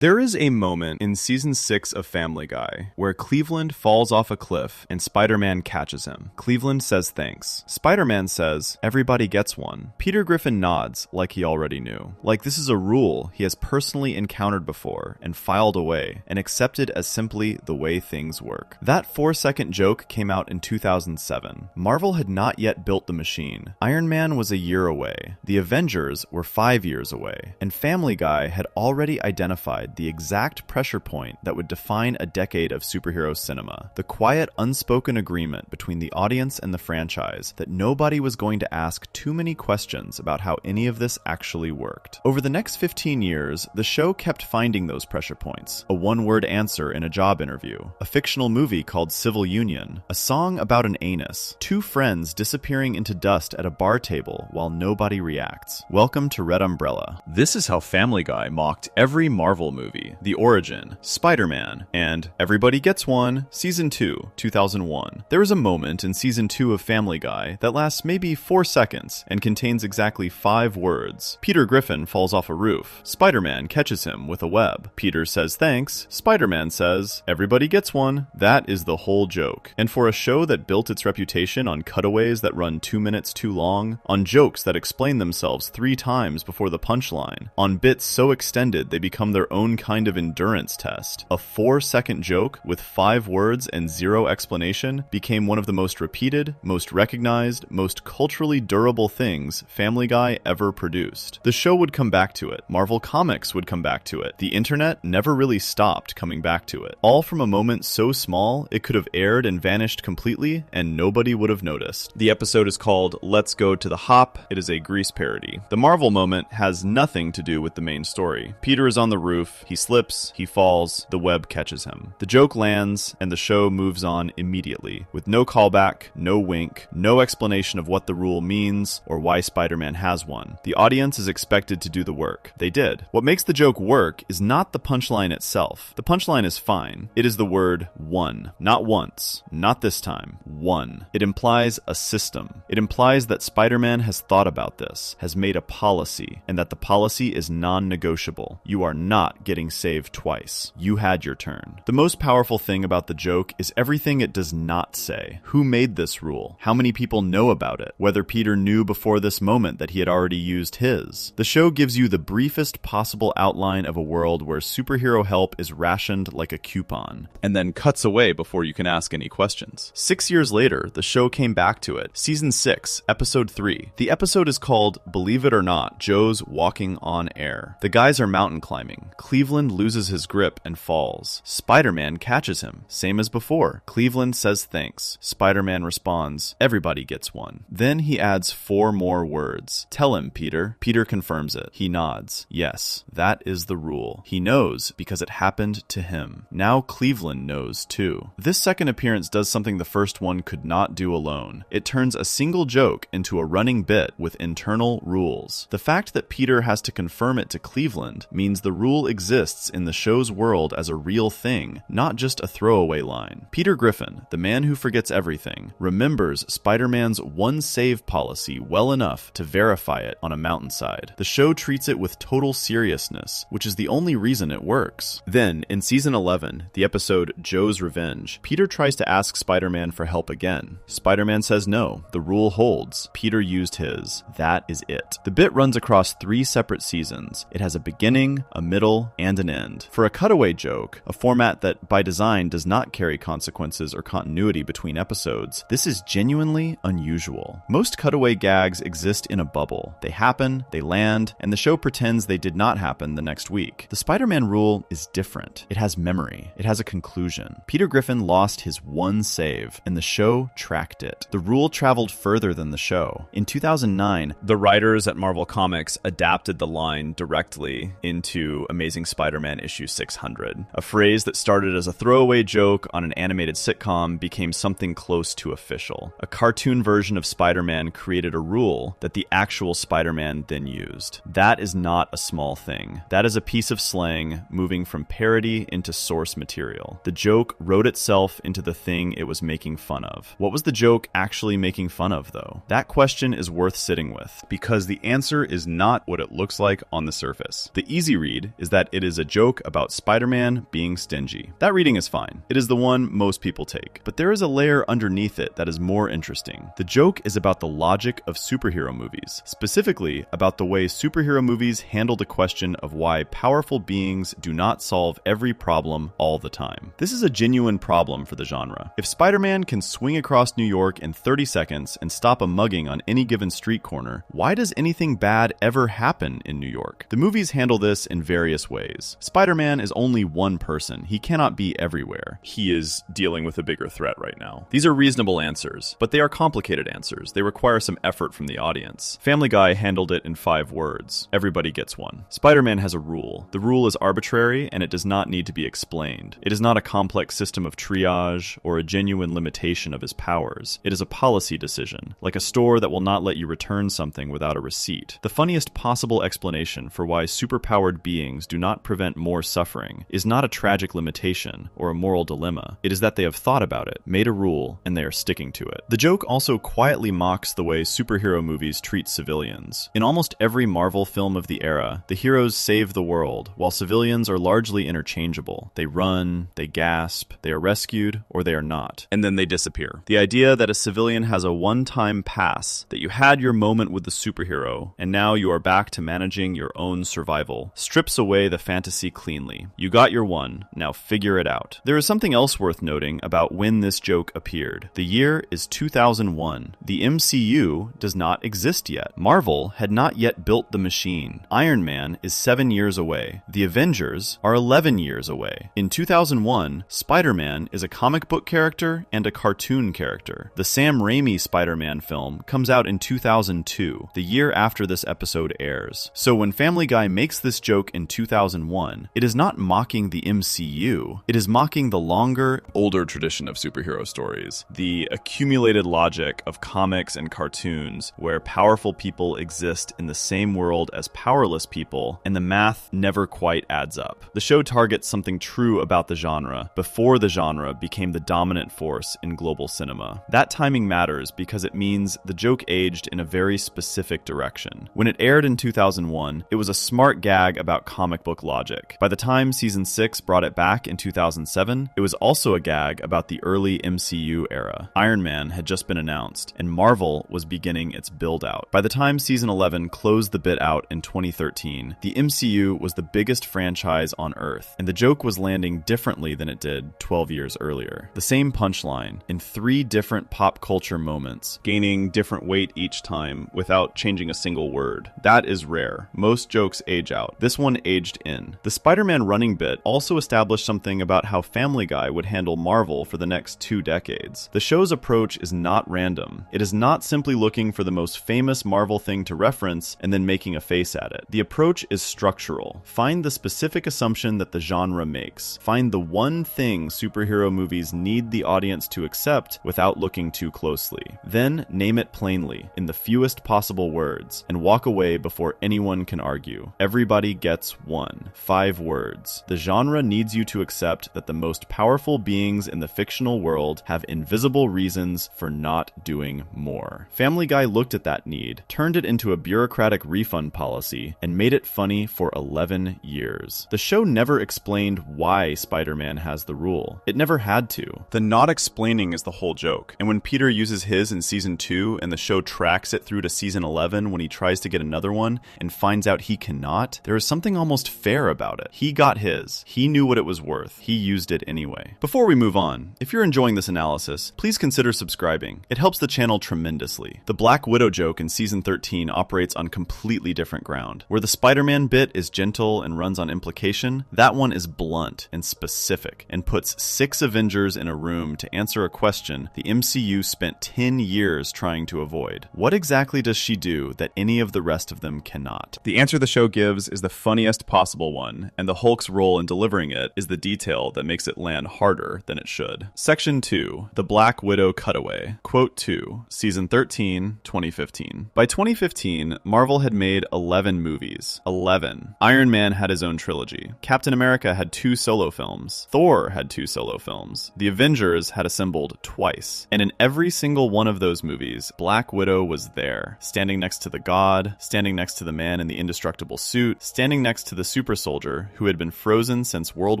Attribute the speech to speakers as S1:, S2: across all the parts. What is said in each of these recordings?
S1: There is a moment in season 6 of Family Guy where Cleveland falls off a cliff and Spider-Man catches him. Cleveland says thanks. Spider-Man says, everybody gets one. Peter Griffin nods like he already knew. Like this is a rule he has personally encountered before and filed away and accepted as simply the way things work. That 4-second joke came out in 2007. Marvel had not yet built the machine. Iron Man was a year away. The Avengers were 5 years away. And Family Guy had already identified the exact pressure point that would define a decade of superhero cinema. The quiet, unspoken agreement between the audience and the franchise that nobody was going to ask too many questions about how any of this actually worked. Over the next 15 years, the show kept finding those pressure points. A one-word answer in a job interview, a fictional movie called Civil Union, a song about an anus, two friends disappearing into dust at a bar table while nobody reacts. Welcome to Red Umbrella. This is how Family Guy mocked every Marvel movie, The Origin, Spider-Man, and Everybody Gets One, Season 2, 2001. There is a moment in Season 2 of Family Guy that lasts maybe 4 seconds and contains exactly 5 words. Peter Griffin falls off a roof. Spider-Man catches him with a web. Peter says thanks. Spider-Man says, everybody gets one. That is the whole joke. And for a show that built its reputation on cutaways that run 2 minutes too long, on jokes that explain themselves 3 times before the punchline, on bits so extended they become their own kind of endurance test, a 4-second joke with 5 words and 0 explanation became one of the most repeated, most recognized, most culturally durable things Family Guy ever produced. The show would come back to it. Marvel Comics would come back to it. The internet never really stopped coming back to it. All from a moment so small it could have aired and vanished completely and nobody would have noticed. The episode is called Let's Go to the Hop. It is a Grease parody. The Marvel moment has nothing to do with the main story. Peter is on the roof. He slips, he falls, the web catches him. The joke lands, and the show moves on immediately, with no callback, no wink, no explanation of what the rule means or why Spider-Man has one. The audience is expected to do the work. They did. What makes the joke work is not the punchline itself. The punchline is fine. It is the word one. Not once. Not this time. One. It implies a system. It implies that Spider-Man has thought about this, has made a policy, and that the policy is non-negotiable. You are not getting saved twice. You had your turn. The most powerful thing about the joke is everything it does not say. Who made this rule? How many people know about it? Whether Peter knew before this moment that he had already used his. The show gives you the briefest possible outline of a world where superhero help is rationed like a coupon, and then cuts away before you can ask any questions. 6 years later, the show came back to it. Season 6, Episode 3. The episode is called, Believe It or Not, Joe's Walking on Air. The guys are mountain climbing. Cleveland loses his grip and falls. Spider-Man catches him. Same as before. Cleveland says thanks. Spider-Man responds, everybody gets one. Then he adds 4 more words. Tell him, Peter. Peter confirms it. He nods. Yes, that is the rule. He knows because it happened to him. Now Cleveland knows too. This second appearance does something the first one could not do alone. It turns a single joke into a running bit with internal rules. The fact that Peter has to confirm it to Cleveland means the rule exists in the show's world as a real thing, not just a throwaway line. Peter Griffin, the man who forgets everything, remembers Spider-Man's one save policy well enough to verify it on a mountainside. The show treats it with total seriousness, which is the only reason it works. Then, in Season 11, the episode Joe's Revenge, Peter tries to ask Spider-Man for help again. Spider-Man says no. The rule holds. Peter used his. That is it. The bit runs across 3 separate seasons. It has a beginning, a middle, and an end. For a cutaway joke, a format that by design does not carry consequences or continuity between episodes, this is genuinely unusual. Most cutaway gags exist in a bubble. They happen, they land, and the show pretends they did not happen the next week. The Spider-Man rule is different. It has memory. It has a conclusion. Peter Griffin lost his one save, and the show tracked it. The rule traveled further than the show. In 2009, the writers at Marvel Comics adapted the line directly into Amazing Spider-Man issue 600. A phrase that started as a throwaway joke on an animated sitcom became something close to official. A cartoon version of Spider-Man created a rule that the actual Spider-Man then used. That is not a small thing. That is a piece of slang moving from parody into source material. The joke wrote itself into the thing it was making fun of. What was the joke actually making fun of, though? That question is worth sitting with, because the answer is not what it looks like on the surface. The easy read is that it is a joke about Spider-Man being stingy. That reading is fine. It is the one most people take. But there is a layer underneath it that is more interesting. The joke is about the logic of superhero movies, specifically about the way superhero movies handle the question of why powerful beings do not solve every problem all the time. This is a genuine problem for the genre. If Spider-Man can swing across New York in 30 seconds and stop a mugging on any given street corner, why does anything bad ever happen in New York? The movies handle this in various ways. Spider-Man is only one person. He cannot be everywhere. He is dealing with a bigger threat right now. These are reasonable answers, but they are complicated answers. They require some effort from the audience. Family Guy handled it in 5 words. Everybody gets one. Spider-Man has a rule. The rule is arbitrary, and it does not need to be explained. It is not a complex system of triage or a genuine limitation of his powers. It is a policy decision, like a store that will not let you return something without a receipt. The funniest possible explanation for why superpowered beings do not prevent more suffering is not a tragic limitation or a moral dilemma. It is that they have thought about it, made a rule, and they are sticking to it. The joke also quietly mocks the way superhero movies treat civilians. In almost every Marvel film of the era, the heroes save the world, while civilians are largely interchangeable. They run, they gasp, they are rescued, or they are not. And then they disappear. The idea that a civilian has a one-time pass, that you had your moment with the superhero, and now you are back to managing your own survival, strips away the fantasy cleanly. You got your one, now figure it out. There is something else worth noting about when this joke appeared. The year is 2001. The MCU does not exist yet. Marvel had not yet built the machine. Iron Man is 7 years away. The Avengers are 11 years away. In 2001, Spider-Man is a comic book character and a cartoon character. The Sam Raimi Spider-Man film comes out in 2002, the year after this episode airs. So when Family Guy makes this joke in 2001, it is not mocking the MCU. It is mocking the longer, older tradition of superhero stories. The accumulated logic of comics and cartoons where powerful people exist in the same world as powerless people, and the math never quite adds up. The show targets something true about the genre before the genre became the dominant force in global cinema. That timing matters because it means the joke aged in a very specific direction. When it aired in 2001, it was a smart gag about comic book logic. By the time season 6 brought it back in 2007, it was also a gag about the early MCU era. Iron Man had just been announced, and Marvel was beginning its build-out. By the time season 11 closed the bit out in 2013, the MCU was the biggest franchise on Earth, and the joke was landing differently than it did 12 years earlier. The same punchline in 3 different pop culture moments, gaining different weight each time without changing a single word. That is rare. Most jokes age out. This one aged in. The Spider-Man running bit also established something about how Family Guy would handle Marvel for the next 2 decades. The show's approach is not random. It is not simply looking for the most famous Marvel thing to reference and then making a face at it. The approach is structural. Find the specific assumption that the genre makes. Find the one thing superhero movies need the audience to accept without looking too closely. Then name it plainly, in the fewest possible words, and walk away before anyone can argue. Everybody gets one. 5 words. The genre needs you to accept that the most powerful beings in the fictional world have invisible reasons for not doing more. Family Guy looked at that need, turned it into a bureaucratic refund policy, and made it funny for 11 years. The show never explained why Spider-Man has the rule. It never had to. The not explaining is the whole joke. And when Peter uses his in season 2 and the show tracks it through to season 11 when he tries to get another one and finds out he cannot, there is something almost fair about it. He got his. He knew what it was worth. He used it anyway. Before we move on, if you're enjoying this analysis, please consider subscribing. It helps the channel tremendously. The Black Widow joke in season 13 operates on completely different ground. Where the Spider-Man bit is gentle and runs on implication, that one is blunt and specific and puts 6 Avengers in a room to answer a question the MCU spent 10 years trying to avoid. What exactly does she do that any of the rest of them cannot? The answer the show gives is the funniest possible one, and the Hulk's role in delivering it is the detail that makes it land harder than it should. Section 2, The Black Widow Cutaway. Quote 2, Season 13, 2015. By 2015, Marvel had made 11 movies. 11. Iron Man had his own trilogy. Captain America had 2 solo films. Thor had 2 solo films. The Avengers had assembled twice. And in every single one of those movies, Black Widow was there, standing next to the God, standing next to the man in the indestructible suit, standing next to the super soldier who had been frozen since World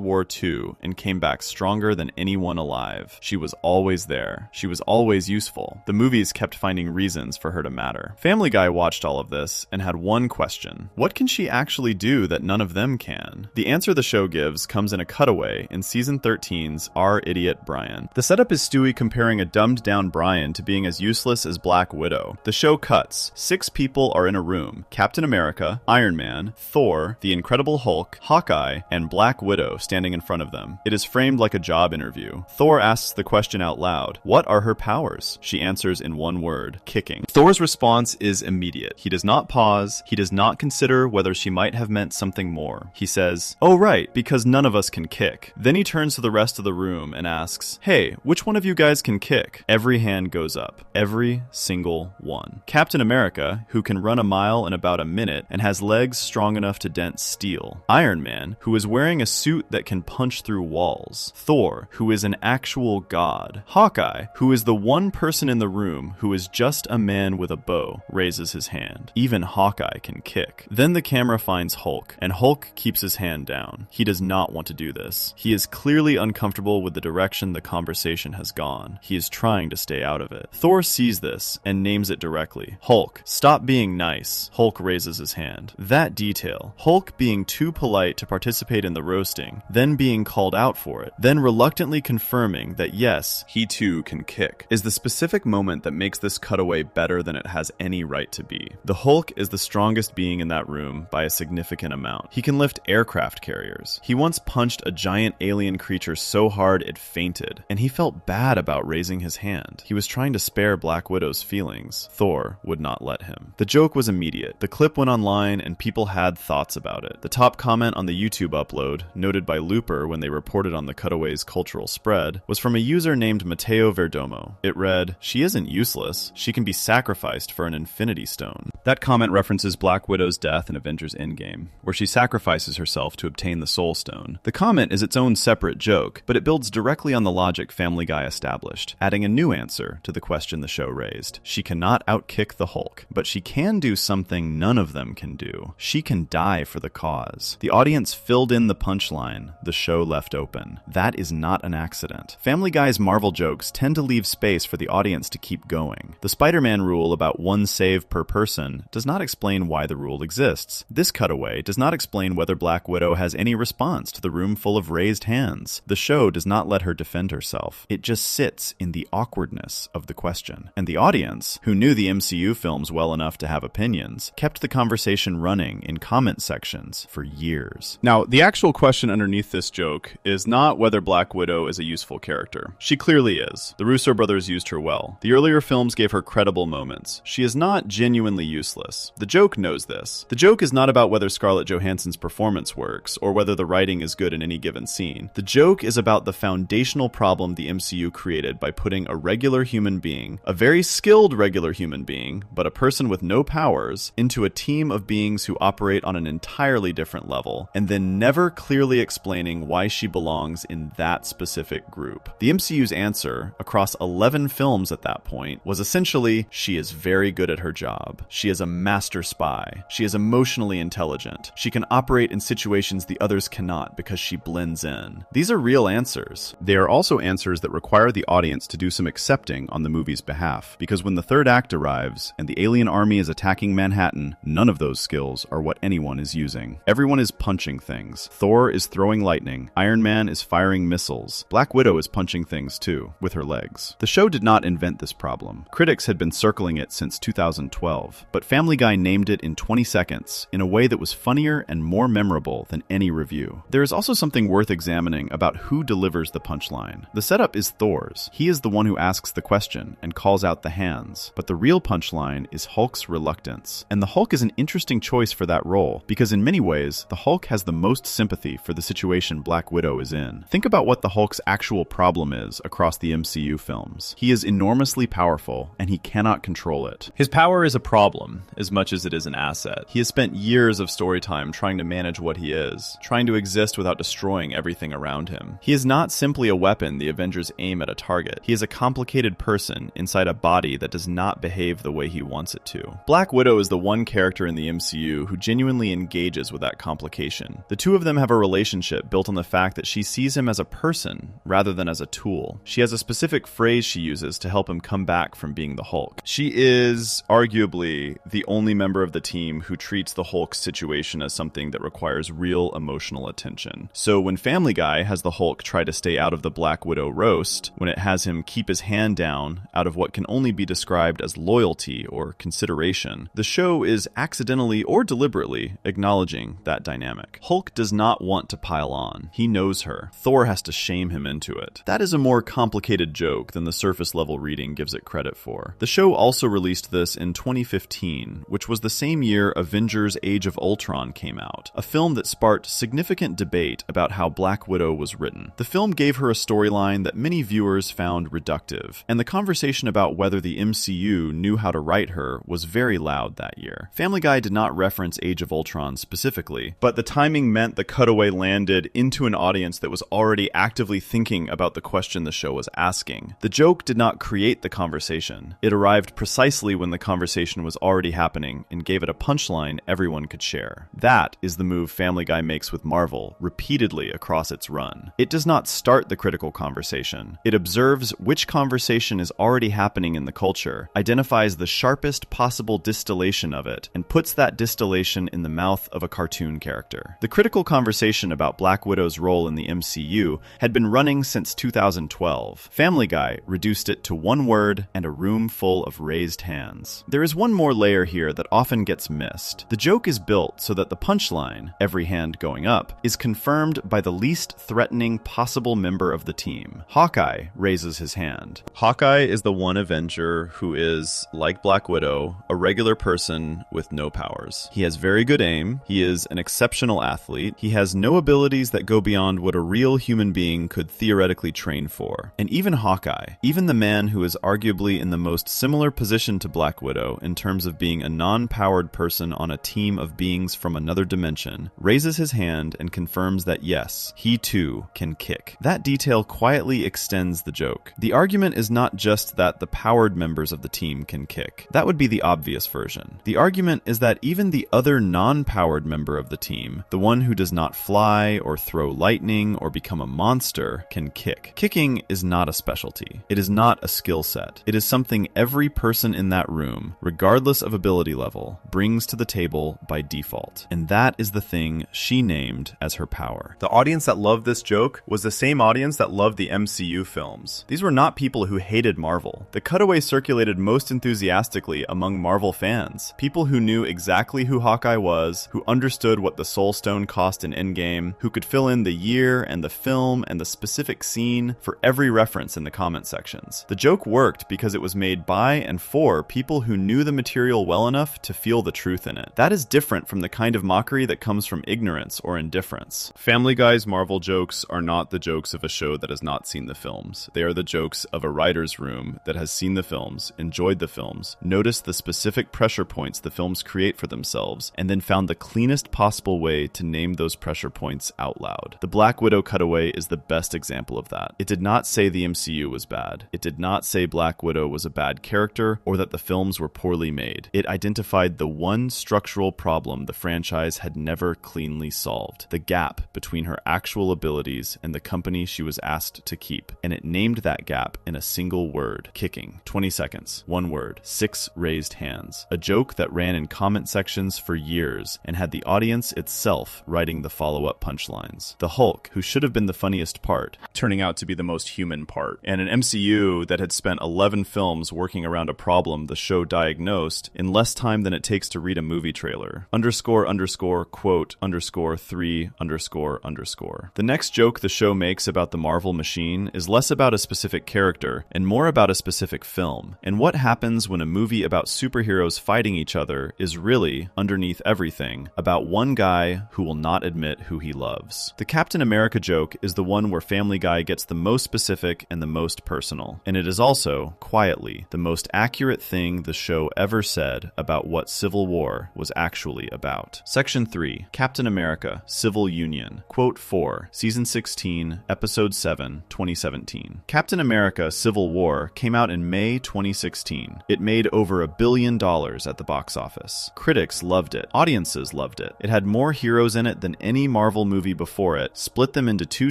S1: War II and came back stronger than anyone alive. She was always there. She was always useful. The movies kept finding reasons for her to matter. Family Guy watched all of this and had one question. What can she actually do that none of them can? The answer the show gives comes in a cutaway in season 13's Our Idiot Brian. The setup is Stewie comparing a dumbed-down Brian to being as useless as Black Widow. The show cuts. 6 people are in a room. Captain America, Iron Man, Thor, the Incredible Hulk, Hawkeye, and Black Widow standing in front of them. It is framed like a job interview. Thor asks the question out loud. What are her powers? She answers in one word, kicking. Thor's response is immediate. He does not pause. He does not consider whether she might have meant something more. He says, "Oh right, because none of us can kick." Then he turns to the rest of the room and asks, "Hey, which one of you guys can kick?" Every hand goes up. Every single one. Captain America, who can run a mile in about a minute and has legs strong enough to dent steel. Iron Man, who is wearing a suit that can punch through walls. Thor, who is an actual god. Hawkeye, who is the one person in the room who is just a man with a bow, raises his hand. Even Hawkeye can kick. Then the camera finds Hulk, and Hulk keeps his hand down. He does not want to do this. He is clearly uncomfortable with the direction the conversation has gone. He is trying to stay out of it. Thor sees this and names it directly. Hulk, stop being nice. Hulk raises his hand. That detail, Hulk being too polite to participate in the roasting, then being called out for it, then reluctantly confirming that yes, he too can kick, is the specific moment that makes this cutaway better than it has any right to be. The Hulk is the strongest being in that room by a significant amount. He can lift aircraft carriers. He once punched a giant alien creature so hard it fainted, and he felt bad about raising his hand. He was trying to spare Black Widow's feelings. Thor would not let him. The joke was immediate. The clip went online and people had thoughts about it. The top comment on the YouTube upload, noted by Looper when they reported on the cutaway's cultural spread, was from a user named Matteo Verdomo. It read, "She isn't useless. She can be sacrificed for an Infinity Stone." That comment references Black Widow's death in Avengers Endgame, where she sacrifices herself to obtain the Soul Stone. The comment is its own separate joke, but it builds directly on the logic Family Guy established, adding a new answer to the question the show raised. She cannot outkick the Hulk, but she can do something none of them can do. She can die for the cause. The audience filled in the punchline the show left open. That is not an accident. Family Guy's Marvel jokes tend to leave space for the audience to keep going. The Spider-Man rule about one save per person does not explain why the rule exists. This cutaway does not explain whether Black Widow has any response to the room full of raised hands. The show does not let her defend herself. It just sits in the awkwardness of the question. And the audience, who knew the MCU films well enough to have opinions, kept the conversation running in comment sections for years. Now, the actual question underneath this joke is not whether Black Widow is a useful character. She clearly is. The Russo brothers used her well. The earlier films gave her credible moments. She is not genuinely useless. The joke knows this. The joke is not about whether Scarlett Johansson's performance works or whether the writing is good in any given scene. The joke is about the foundational problem the MCU created by putting a regular human being, a very skilled regular human being, but a person with no powers, into a team of beings who operate on an entirely different level, and then never clearly explaining why she belongs in that specific group. The MCU's answer, across 11 films at that point, was essentially, she is very good at her job. She is a master spy. She is emotionally intelligent. She can operate in situations the others cannot because she blends in. These are real answers. They are also answers that require the audience to do some accepting on the movie's behalf, because when the third act arrives and the alien army is attacking Manhattan, none of those skills are what anyone is using. Everyone is punching things. Thor is throwing lightning. Iron Man is firing missiles. Black Widow is punching things too, with her legs. The show did not invent this problem. Critics had been circling it since 2012, but Family Guy named it in 20 seconds in a way that was funnier and more memorable than any review. There is also something worth examining about who delivers the punchline. The setup is Thor's. He is the one who asks the question and calls out the hands, but the real punchline is Hulk's reluctance. And the Hulk is an interesting choice for that role, because in many ways, the Hulk has the most sympathy for the situation Black Widow is in. Think about what the Hulk's actual problem is across the MCU films. He is enormously powerful, and he cannot control it. His power is a problem, as much as it is an asset. He has spent years of story time trying to manage what he is, trying to exist without destroying everything around him. He is not simply a weapon the Avengers aim at a target. He is a complicated person inside a body that does not behave the way he wants it to. Black Widow is the one character in the MCU who genuinely engages with that that complication. The two of them have a relationship built on the fact that she sees him as a person rather than as a tool. She has a specific phrase she uses to help him come back from being the Hulk. She is arguably the only member of the team who treats the Hulk's situation as something that requires real emotional attention. So when Family Guy has the Hulk try to stay out of the Black Widow roast, when it has him keep his hand down out of what can only be described as loyalty or consideration, the show is accidentally or deliberately acknowledging that dynamic. Hulk does not want to pile on. He knows her. Thor has to shame him into it. That is a more complicated joke than the surface level reading gives it credit for. The show also released this in 2015, which was the same year Avengers Age of Ultron came out, a film that sparked significant debate about how Black Widow was written. The film gave her a storyline that many viewers found reductive, and the conversation about whether the MCU knew how to write her was very loud that year. Family Guy did not reference Age of Ultron specifically, but the timing meant the cutaway landed into an audience that was already actively thinking about the question the show was asking. The joke did not create the conversation. It arrived precisely when the conversation was already happening and gave it a punchline everyone could share. That is the move Family Guy makes with Marvel repeatedly across its run. It does not start the critical conversation. It observes which conversation is already happening in the culture, identifies the sharpest possible distillation of it, and puts that distillation in the mouth of a cartoon character. The critical conversation about Black Widow's role in the MCU had been running since 2012. Family Guy reduced it to one word and a room full of raised hands. There is one more layer here that often gets missed. The joke is built so that the punchline, every hand going up, is confirmed by the least threatening possible member of the team. Hawkeye raises his hand. Hawkeye is the one Avenger who is, like Black Widow, a regular person with no powers. He has very good aim. He is an exceptional athlete. He has no abilities that go beyond what a real human being could theoretically train for. And even Hawkeye, even the man who is arguably in the most similar position to Black Widow in terms of being a non-powered person on a team of beings from another dimension, raises his hand and confirms that yes, he too can kick. That detail quietly extends the joke. The argument is not just that the powered members of the team can kick. That would be the obvious version. The argument is that even the other non-powered member of the team, the one who does not fly or throw lightning or become a monster, can kick. Kicking is not a specialty. It is not a skill set. It is something every person in that room, regardless of ability level, brings to the table by default. And that is the thing she named as her power. The audience that loved this joke was the same audience that loved the MCU films. These were not people who hated Marvel. The cutaway circulated most enthusiastically among Marvel fans. People who knew exactly who Hawkeye was, who understood what the Soul Stone cost in Endgame, who could fill in the year and the film and the specific scene for every reference in the comment sections. The joke worked because it was made by and for people who knew the material well enough to feel the truth in it. That is different from the kind of mockery that comes from ignorance or indifference. Family Guy's Marvel jokes are not the jokes of a show that has not seen the films. They are the jokes of a writer's room that has seen the films, enjoyed the films, noticed the specific pressure points the films create for themselves, and then found the cleanest possible way to name those pressure points out loud. The Black Widow cutaway is the best example of that. It did not say the MCU was bad. It did not say Black Widow was a bad character or that the films were poorly made. It identified the one structural problem the franchise had never cleanly solved, the gap between her actual abilities and the company she was asked to keep, and it named that gap in a single word: kicking. 20 seconds, one word, 6 raised hands. A joke that ran in comment sections for years and had the audience itself writing the follow-up punchlines. The Hulk, who should have been the funniest part, turning out to be the most human part. And an MCU that had spent 11 films working around a problem the show diagnosed in less time than it takes to read a movie trailer. __quote _3 __. The next joke the show makes about the Marvel machine is less about a specific character and more about a specific film. And what happens when a movie about superheroes fighting each other is really, underneath everything, about one guy who will not admit who he loves. The Captain America joke is the one where Family Guy gets the most specific and the most personal. And it is also, quietly, the most accurate thing the show ever said about what Civil War was actually about. Section 3, Captain America, Civil Union. Quote 4, Season 16, Episode 7, 2017. Captain America, Civil War came out in May 2016. It made over $1 billion at the box office. Critics loved it. Audiences loved it. it. It had more heroes in it than any Marvel movie before it, split them into two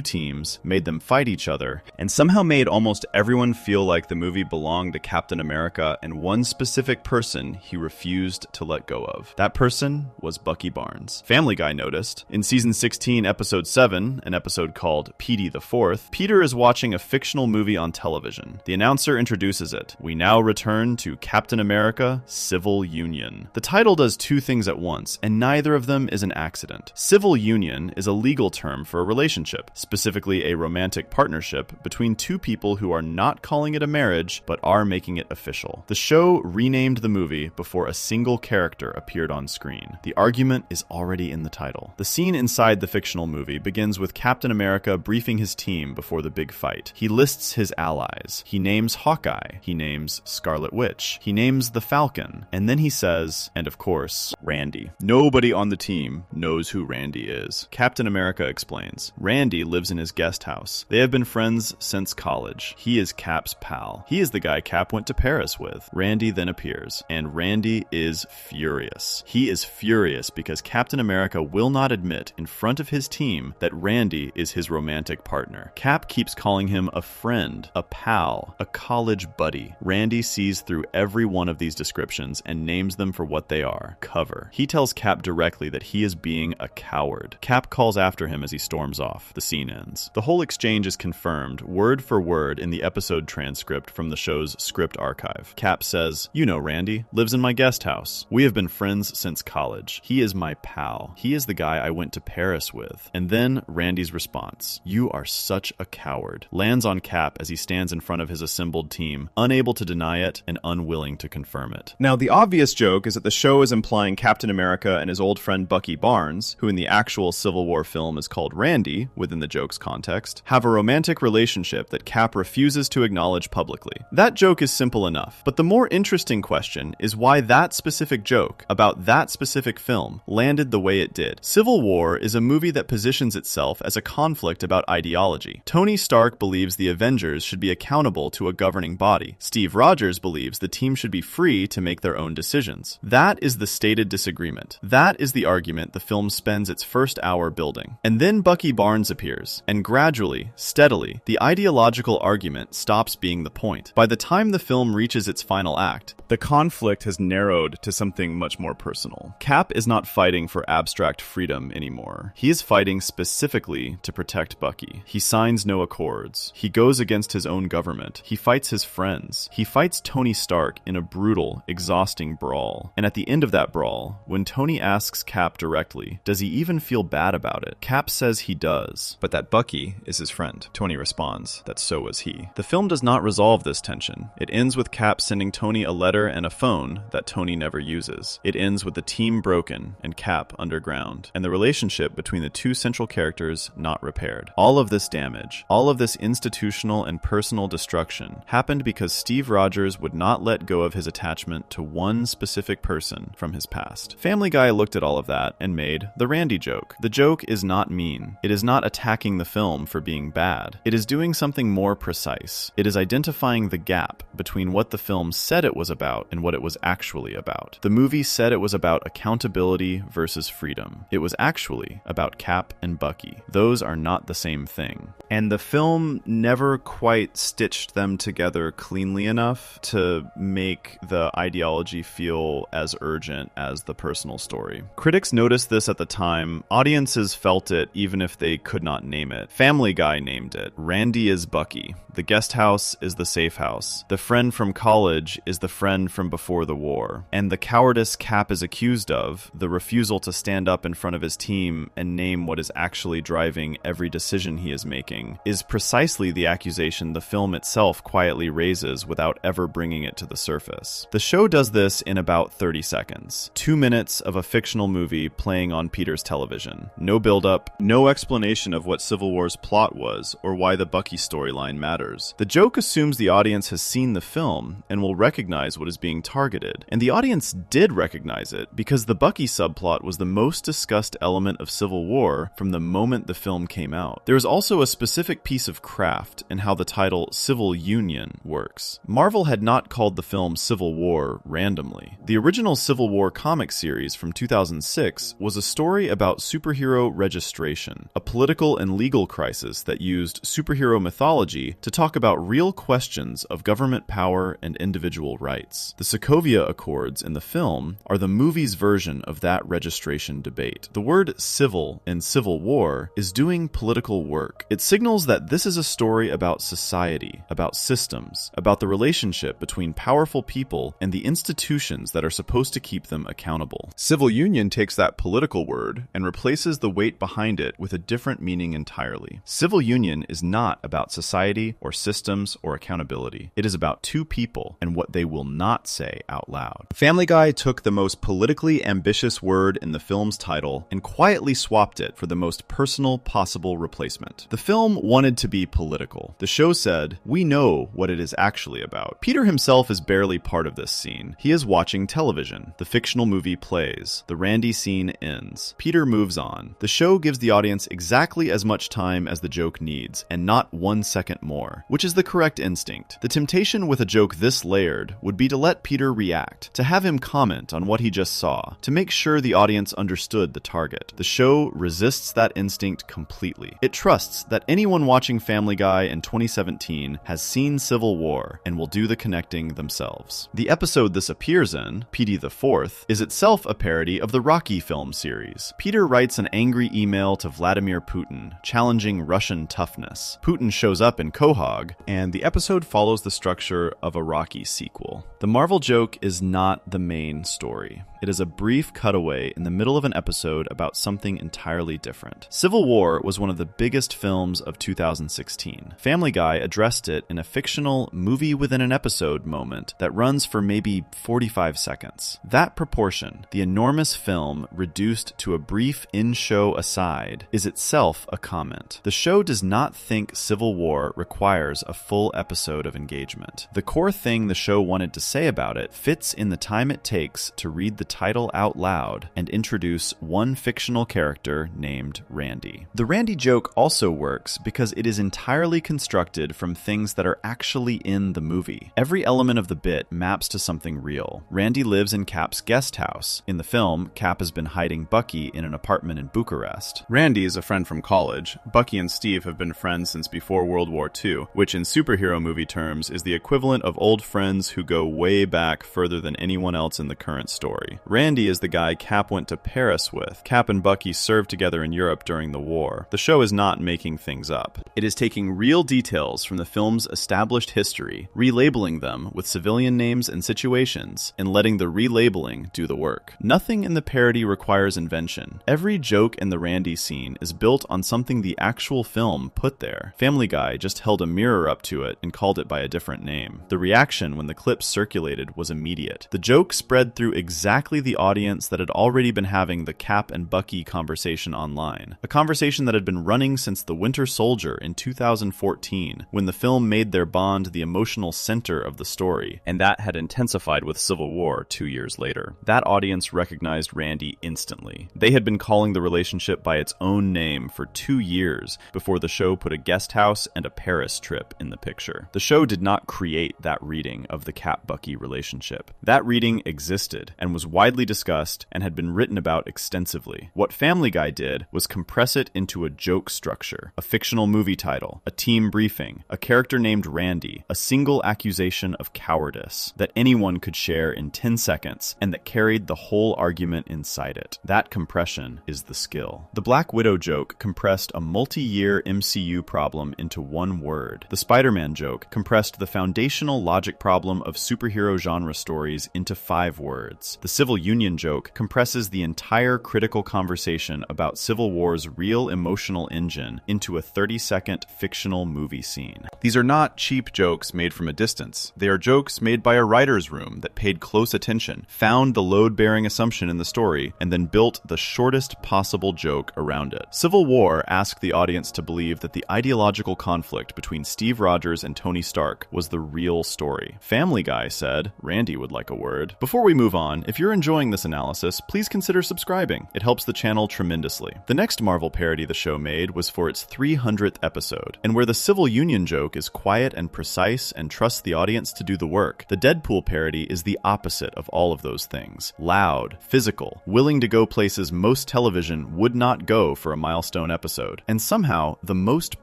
S1: teams, made them fight each other, and somehow made almost everyone feel like the movie belonged to Captain America and one specific person he refused to let go of. That person was Bucky Barnes. Family Guy noticed. In season 16, episode 7, an episode called Petey the Fourth, Peter is watching a fictional movie on television. The announcer introduces it. We now return to Captain America: Civil Union. The title does two things at once, and neither of them is an accident. Civil union is a legal term for a relationship, specifically a romantic partnership between two people who are not calling it a marriage, but are making it official. The show renamed the movie before a single character appeared on screen. The argument is already in the title. The scene inside the fictional movie begins with Captain America briefing his team before the big fight. He lists his allies. He names Hawkeye. He names Scarlet Witch. He names the Falcon. And then he says, and of course, Randy. Nobody on the team knows who Randy is. Captain America explains. Randy lives in his guest house. They have been friends since college. He is Cap's pal. He is the guy Cap went to Paris with. Randy then appears, and Randy is furious. He is furious because Captain America will not admit in front of his team that Randy is his romantic partner. Cap keeps calling him a friend, a pal, a college buddy. Randy sees through every one of these descriptions and names them for what they are: cover. He tells Cap directly that he is being a coward. Cap calls after him as he storms off. The scene ends. The whole exchange is confirmed, word for word, in the episode transcript from the show's script archive. Cap says, "You know Randy, lives in my guest house. We have been friends since college. He is my pal. He is the guy I went to Paris with." And then Randy's response, "You are such a coward," lands on Cap as he stands in front of his assembled team, unable to deny it and unwilling to confirm it. Now, the obvious joke is that the show is implying Captain America and his old friend Bucky Barnes, who in the actual Civil War film is called Randy, within the joke's context, have a romantic relationship that Cap refuses to acknowledge publicly. That joke is simple enough, but the more interesting question is why that specific joke about that specific film landed the way it did. Civil War is a movie that positions itself as a conflict about ideology. Tony Stark believes the Avengers should be accountable to a governing body. Steve Rogers believes the team should be free to make their own decisions. That is the stated disagreement. That is the argument the film spends its first hour building. And then Bucky Barnes appears, and gradually, steadily, the ideological argument stops being the point. By the time the film reaches its final act, the conflict has narrowed to something much more personal. Cap is not fighting for abstract freedom anymore. He is fighting specifically to protect Bucky. He signs no accords. He goes against his own government. He fights his friends. He fights Tony Stark in a brutal, exhausting brawl. And at the end of that brawl, when Tony asks Cap directly, does he even feel bad about it? Cap says he does, but that Bucky is his friend. Tony responds that so was he. The film does not resolve this tension. It ends with Cap sending Tony a letter and a phone that Tony never uses. It ends with the team broken and Cap underground, and the relationship between the two central characters not repaired. All of this damage, all of this institutional and personal destruction happened because Steve Rogers would not let go of his attachment to one specific person from his past. Family Guy looked at all of that and made the Randy joke. The joke is not mean. It is not attacking the film for being bad. It is doing something more precise. It is identifying the gap between what the film said it was about and what it was actually about. The movie said it was about accountability versus freedom. It was actually about Cap and Bucky. Those are not the same thing. And the film never quite stitched them together cleanly enough to make the ideology feel as urgent as the personal story. Critics noticed this at the time. Audiences felt it even if they could not name it. Family Guy named it. Randy is Bucky. The guest house is the safe house. The friend from college is the friend from before the war. And the cowardice Cap is accused of, the refusal to stand up in front of his team and name what is actually driving every decision he is making, is precisely the accusation the film itself quietly raises without ever bringing it to the surface. The show does this in about 30 seconds. 2 minutes of a fictional movie playing on Peter's television. No build-up, no explanation of what Civil War's plot was or why the Bucky storyline matters. The joke assumes the audience has seen the film and will recognize what is being targeted. And the audience did recognize it because the Bucky subplot was the most discussed element of Civil War from the moment the film came out. There is also a specific piece of craft in how the title Civil Union works. Marvel had not called the film Civil War randomly. The original Civil War comic series from 2006 6 was a story about superhero registration, a political and legal crisis that used superhero mythology to talk about real questions of government power and individual rights. The Sokovia Accords in the film are the movie's version of that registration debate. The word civil in Civil War is doing political work. It signals that this is a story about society, about systems, about the relationship between powerful people and the institutions that are supposed to keep them accountable. Civil union takes that political word and replaces the weight behind it with a different meaning entirely. Civil union is not about society or systems or accountability. It is about two people and what they will not say out loud. Family Guy took the most politically ambitious word in the film's title and quietly swapped it for the most personal possible replacement. The film wanted to be political. The show said, "We know what it is actually about." Peter himself is barely part of this scene. He is watching television. The fictional movie plays. The Randy scene ends. Peter moves on. The show gives the audience exactly as much time as the joke needs, and not 1 second more, which is the correct instinct. The temptation with a joke this layered would be to let Peter react, to have him comment on what he just saw, to make sure the audience understood the target. The show resists that instinct completely. It trusts that anyone watching Family Guy in 2017 has seen Civil War and will do the connecting themselves. The episode this appears in, PD the Fourth, is itself a parody of the Rocky film series. Peter writes an angry email to Vladimir Putin, challenging Russian toughness. Putin shows up in Quahog, and the episode follows the structure of a Rocky sequel. The Marvel joke is not the main story. It is a brief cutaway in the middle of an episode about something entirely different. Civil War was one of the biggest films of 2016. Family Guy addressed it in a fictional movie-within-an-episode moment that runs for maybe 45 seconds. That proportion, the enormous film reduced to a brief in-show aside, is itself a comment. The show does not think Civil War requires a full episode of engagement. The core thing the show wanted to say about it fits in the time it takes to read the title out loud and introduce one fictional character named Randy. The Randy joke also works because it is entirely constructed from things that are actually in the movie. Every element of the bit maps to something real. Randy lives in Cap's guest house. In the film, Cap has been hiding Bucky in an apartment in Bucharest. Randy is a friend from college. Bucky and Steve have been friends since before World War II, which in superhero movie terms is the equivalent of old friends who go way back further than anyone else in the current story. Randy is the guy Cap went to Paris with. Cap and Bucky served together in Europe during the war. The show is not making things up. It is taking real details from the film's established history, relabeling them with civilian names and situations, and letting the relabeling do the work. Nothing in the parody requires invention. Every joke in the Randy scene is built on something the actual film put there. Family Guy just held a mirror up to it and called it by a different name. The reaction when the clip circulated was immediate. The joke spread through exactly the audience that had already been having the Cap and Bucky conversation online. A conversation that had been running since The Winter Soldier in 2014, when the film made their bond the emotional center of the story, and that had intensified with Civil War 2 years later. That audience recognized Randy instantly. They had been calling the relationship by its own name for 2 years before the show put a guest house and a Paris trip in the picture. The show did not create that reading of the Cap-Bucky relationship. That reading existed and was widely discussed and had been written about extensively. What Family Guy did was compress it into a joke structure, a fictional movie title, a team briefing, a character named Randy, a single accusation of cowardice that anyone could share in 10 seconds and that carried the whole argument inside it. That compression is the skill. The Black Widow joke compressed a multi-year MCU problem into one word. The Spider-Man joke compressed the foundational logic problem of superhero genre stories into 5 words. The Civil Union joke compresses the entire critical conversation about Civil War's real emotional engine into a 30-second fictional movie scene. These are not cheap jokes made from a distance. They are jokes made by a writer's room that paid close attention, found the load-bearing assumption in the story, and then built the shortest possible joke around it. Civil War asked the audience to believe that the ideological conflict between Steve Rogers and Tony Stark was the real story. Family Guy said, Randy would like a word. Before we move on, if you're you're enjoying this analysis, please consider subscribing. It helps the channel tremendously. The next Marvel parody the show made was for its 300th episode, and where the civil union joke is quiet and precise and trusts the audience to do the work, the Deadpool parody is the opposite of all of those things. Loud, physical, willing to go places most television would not go for a milestone episode, and somehow the most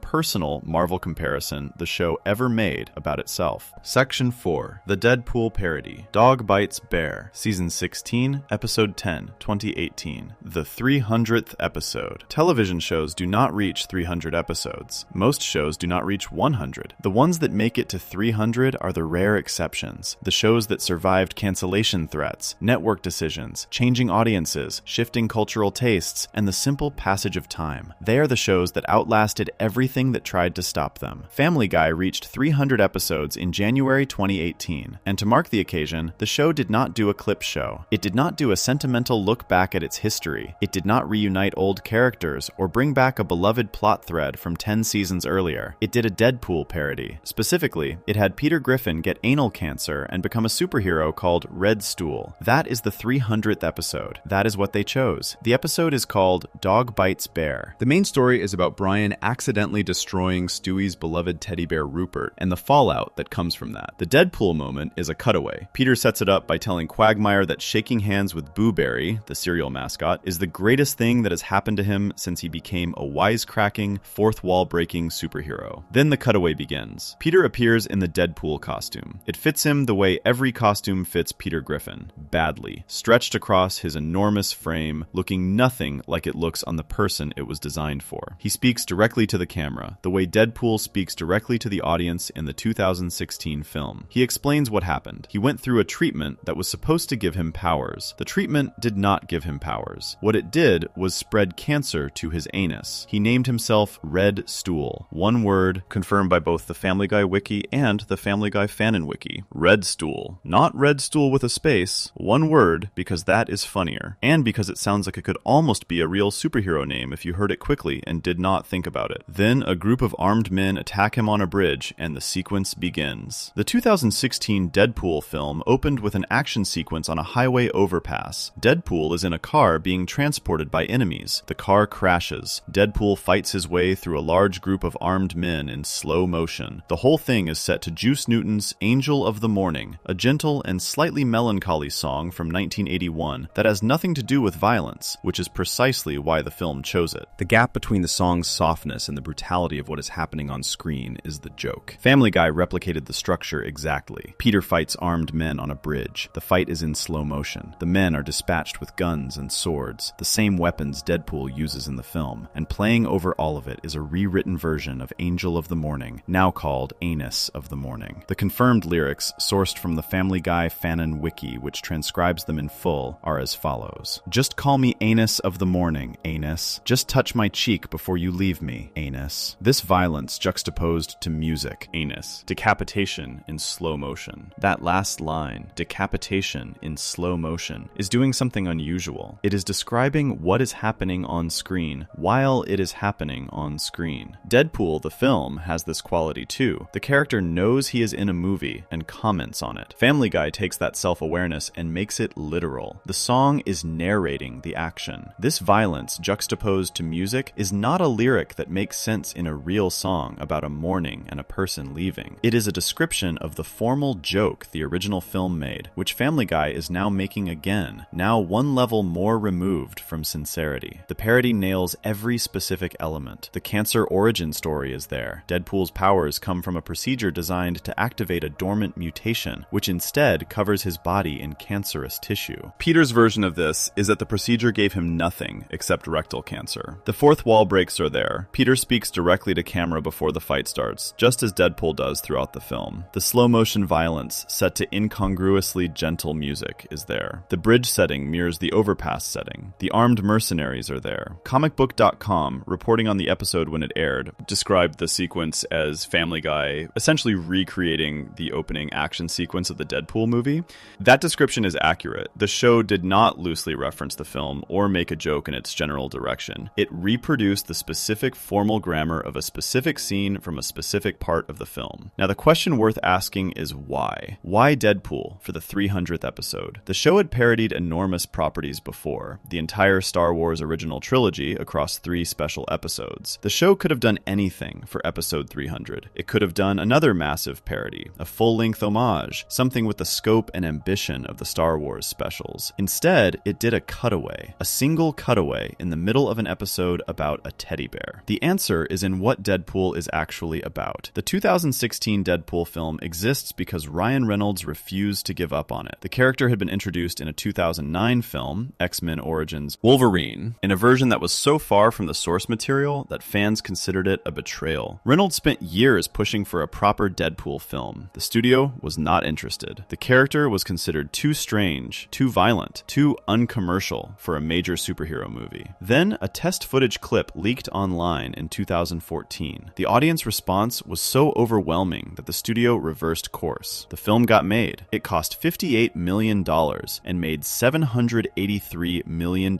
S1: personal Marvel comparison the show ever made about itself. Section 4. The Deadpool parody. Dog Bites Bear. Season 16, Episode 10, 2018. The 300th episode. Television shows do not reach 300 episodes. Most shows do not reach 100. The ones that make it to 300 are the rare exceptions. The shows that survived cancellation threats, network decisions, changing audiences, shifting cultural tastes, and the simple passage of time. They are the shows that outlasted everything that tried to stop them. Family Guy reached 300 episodes in January 2018, and to mark the occasion, the show did not do a clip show. It did not do a sentimental look back at its history. It did not reunite old characters or bring back a beloved plot thread from 10 seasons earlier. It did a Deadpool parody. Specifically, it had Peter Griffin get anal cancer and become a superhero called Red Stool. That is the 300th episode. That is what they chose. The episode is called Dog Bites Bear. The main story is about Brian accidentally destroying Stewie's beloved teddy bear Rupert and the fallout that comes from that. The Deadpool moment is a cutaway. Peter sets it up by telling Quagmire that shaking hands with Boo Berry, the cereal mascot, is the greatest thing that has happened to him since he became a wisecracking, fourth-wall-breaking superhero. Then the cutaway begins. Peter appears in the Deadpool costume. It fits him the way every costume fits Peter Griffin, badly, stretched across his enormous frame, looking nothing like it looks on the person it was designed for. He speaks directly to the camera, the way Deadpool speaks directly to the audience in the 2016 film. He explains what happened. He went through a treatment that was supposed to give him powers. The treatment did not give him powers. What it did was spread cancer to his anus. He named himself Red Stool. One word, confirmed by both the Family Guy wiki and the Family Guy fanon wiki. Red Stool. Not Red Stool with a space. One word, because that is funnier. And because it sounds like it could almost be a real superhero name if you heard it quickly and did not think about it. Then a group of armed men attack him on a bridge and the sequence begins. The 2016 Deadpool film opened with an action sequence on a highway overpass. Deadpool is in a car being transported by enemies. The car crashes. Deadpool fights his way through a large group of armed men in slow motion. The whole thing is set to Juice Newton's Angel of the Morning, a gentle and slightly melancholy song from 1981 that has nothing to do with violence, which is precisely why the film chose it. The gap between the song's softness and the brutality of what is happening on screen is the joke. Family Guy replicated the structure exactly. Peter fights armed men on a bridge. The fight is in slow motion. The men are dispatched with guns and swords, the same weapons Deadpool uses in the film, and playing over all of it is a rewritten version of Angel of the Morning, now called Anus of the Morning. The confirmed lyrics, sourced from the Family Guy fanon wiki, which transcribes them in full, are as follows. Just call me Anus of the Morning, Anus. Just touch my cheek before you leave me, Anus. This violence juxtaposed to music, Anus. Decapitation in slow motion. That last line, decapitation in slow motion, is doing something unusual. It is describing what is happening on screen while it is happening on screen. Deadpool, the film, has this quality too. The character knows he is in a movie and comments on it. Family Guy takes that self-awareness and makes it literal. The song is narrating the action. This violence juxtaposed to music is not a lyric that makes sense in a real song about a mourning and a person leaving. It is a description of the formal joke the original film made, which Family Guy is now making again, now one level more removed from sincerity. The parody nails every specific element. The cancer origin story is there. Deadpool's powers come from a procedure designed to activate a dormant mutation, which instead covers his body in cancerous tissue. Peter's version of this is that the procedure gave him nothing except rectal cancer. The fourth wall breaks are there. Peter speaks directly to camera before the fight starts, just as Deadpool does throughout the film. The slow motion violence, set to incongruously gentle music, is there. The bridge setting mirrors the overpass setting. The armed mercenaries are there. Comicbook.com, reporting on the episode when it aired, described the sequence as Family Guy essentially recreating the opening action sequence of the Deadpool movie. That description is accurate. The show did not loosely reference the film or make a joke in its general direction. It reproduced the specific formal grammar of a specific scene from a specific part of the film. Now, the question worth asking is why? Why Deadpool for the 300th episode? The show had parodied enormous properties before, the entire Star Wars original trilogy across 3 special episodes. The show could have done anything for episode 300. It could have done another massive parody, a full-length homage, something with the scope and ambition of the Star Wars specials. Instead, it did a cutaway, a single cutaway in the middle of an episode about a teddy bear. The answer is in what Deadpool is actually about. The 2016 Deadpool film exists because Ryan Reynolds refused to give up on it. The character had been introduced in a 2009 film, X-Men Origins Wolverine, in a version that was so far from the source material that fans considered it a betrayal. Reynolds spent years pushing for a proper Deadpool film. The studio was not interested. The character was considered too strange, too violent, too uncommercial for a major superhero movie. Then, a test footage clip leaked online in 2014. The audience response was so overwhelming that the studio reversed course. The film got made. It cost $58 million and made $783 million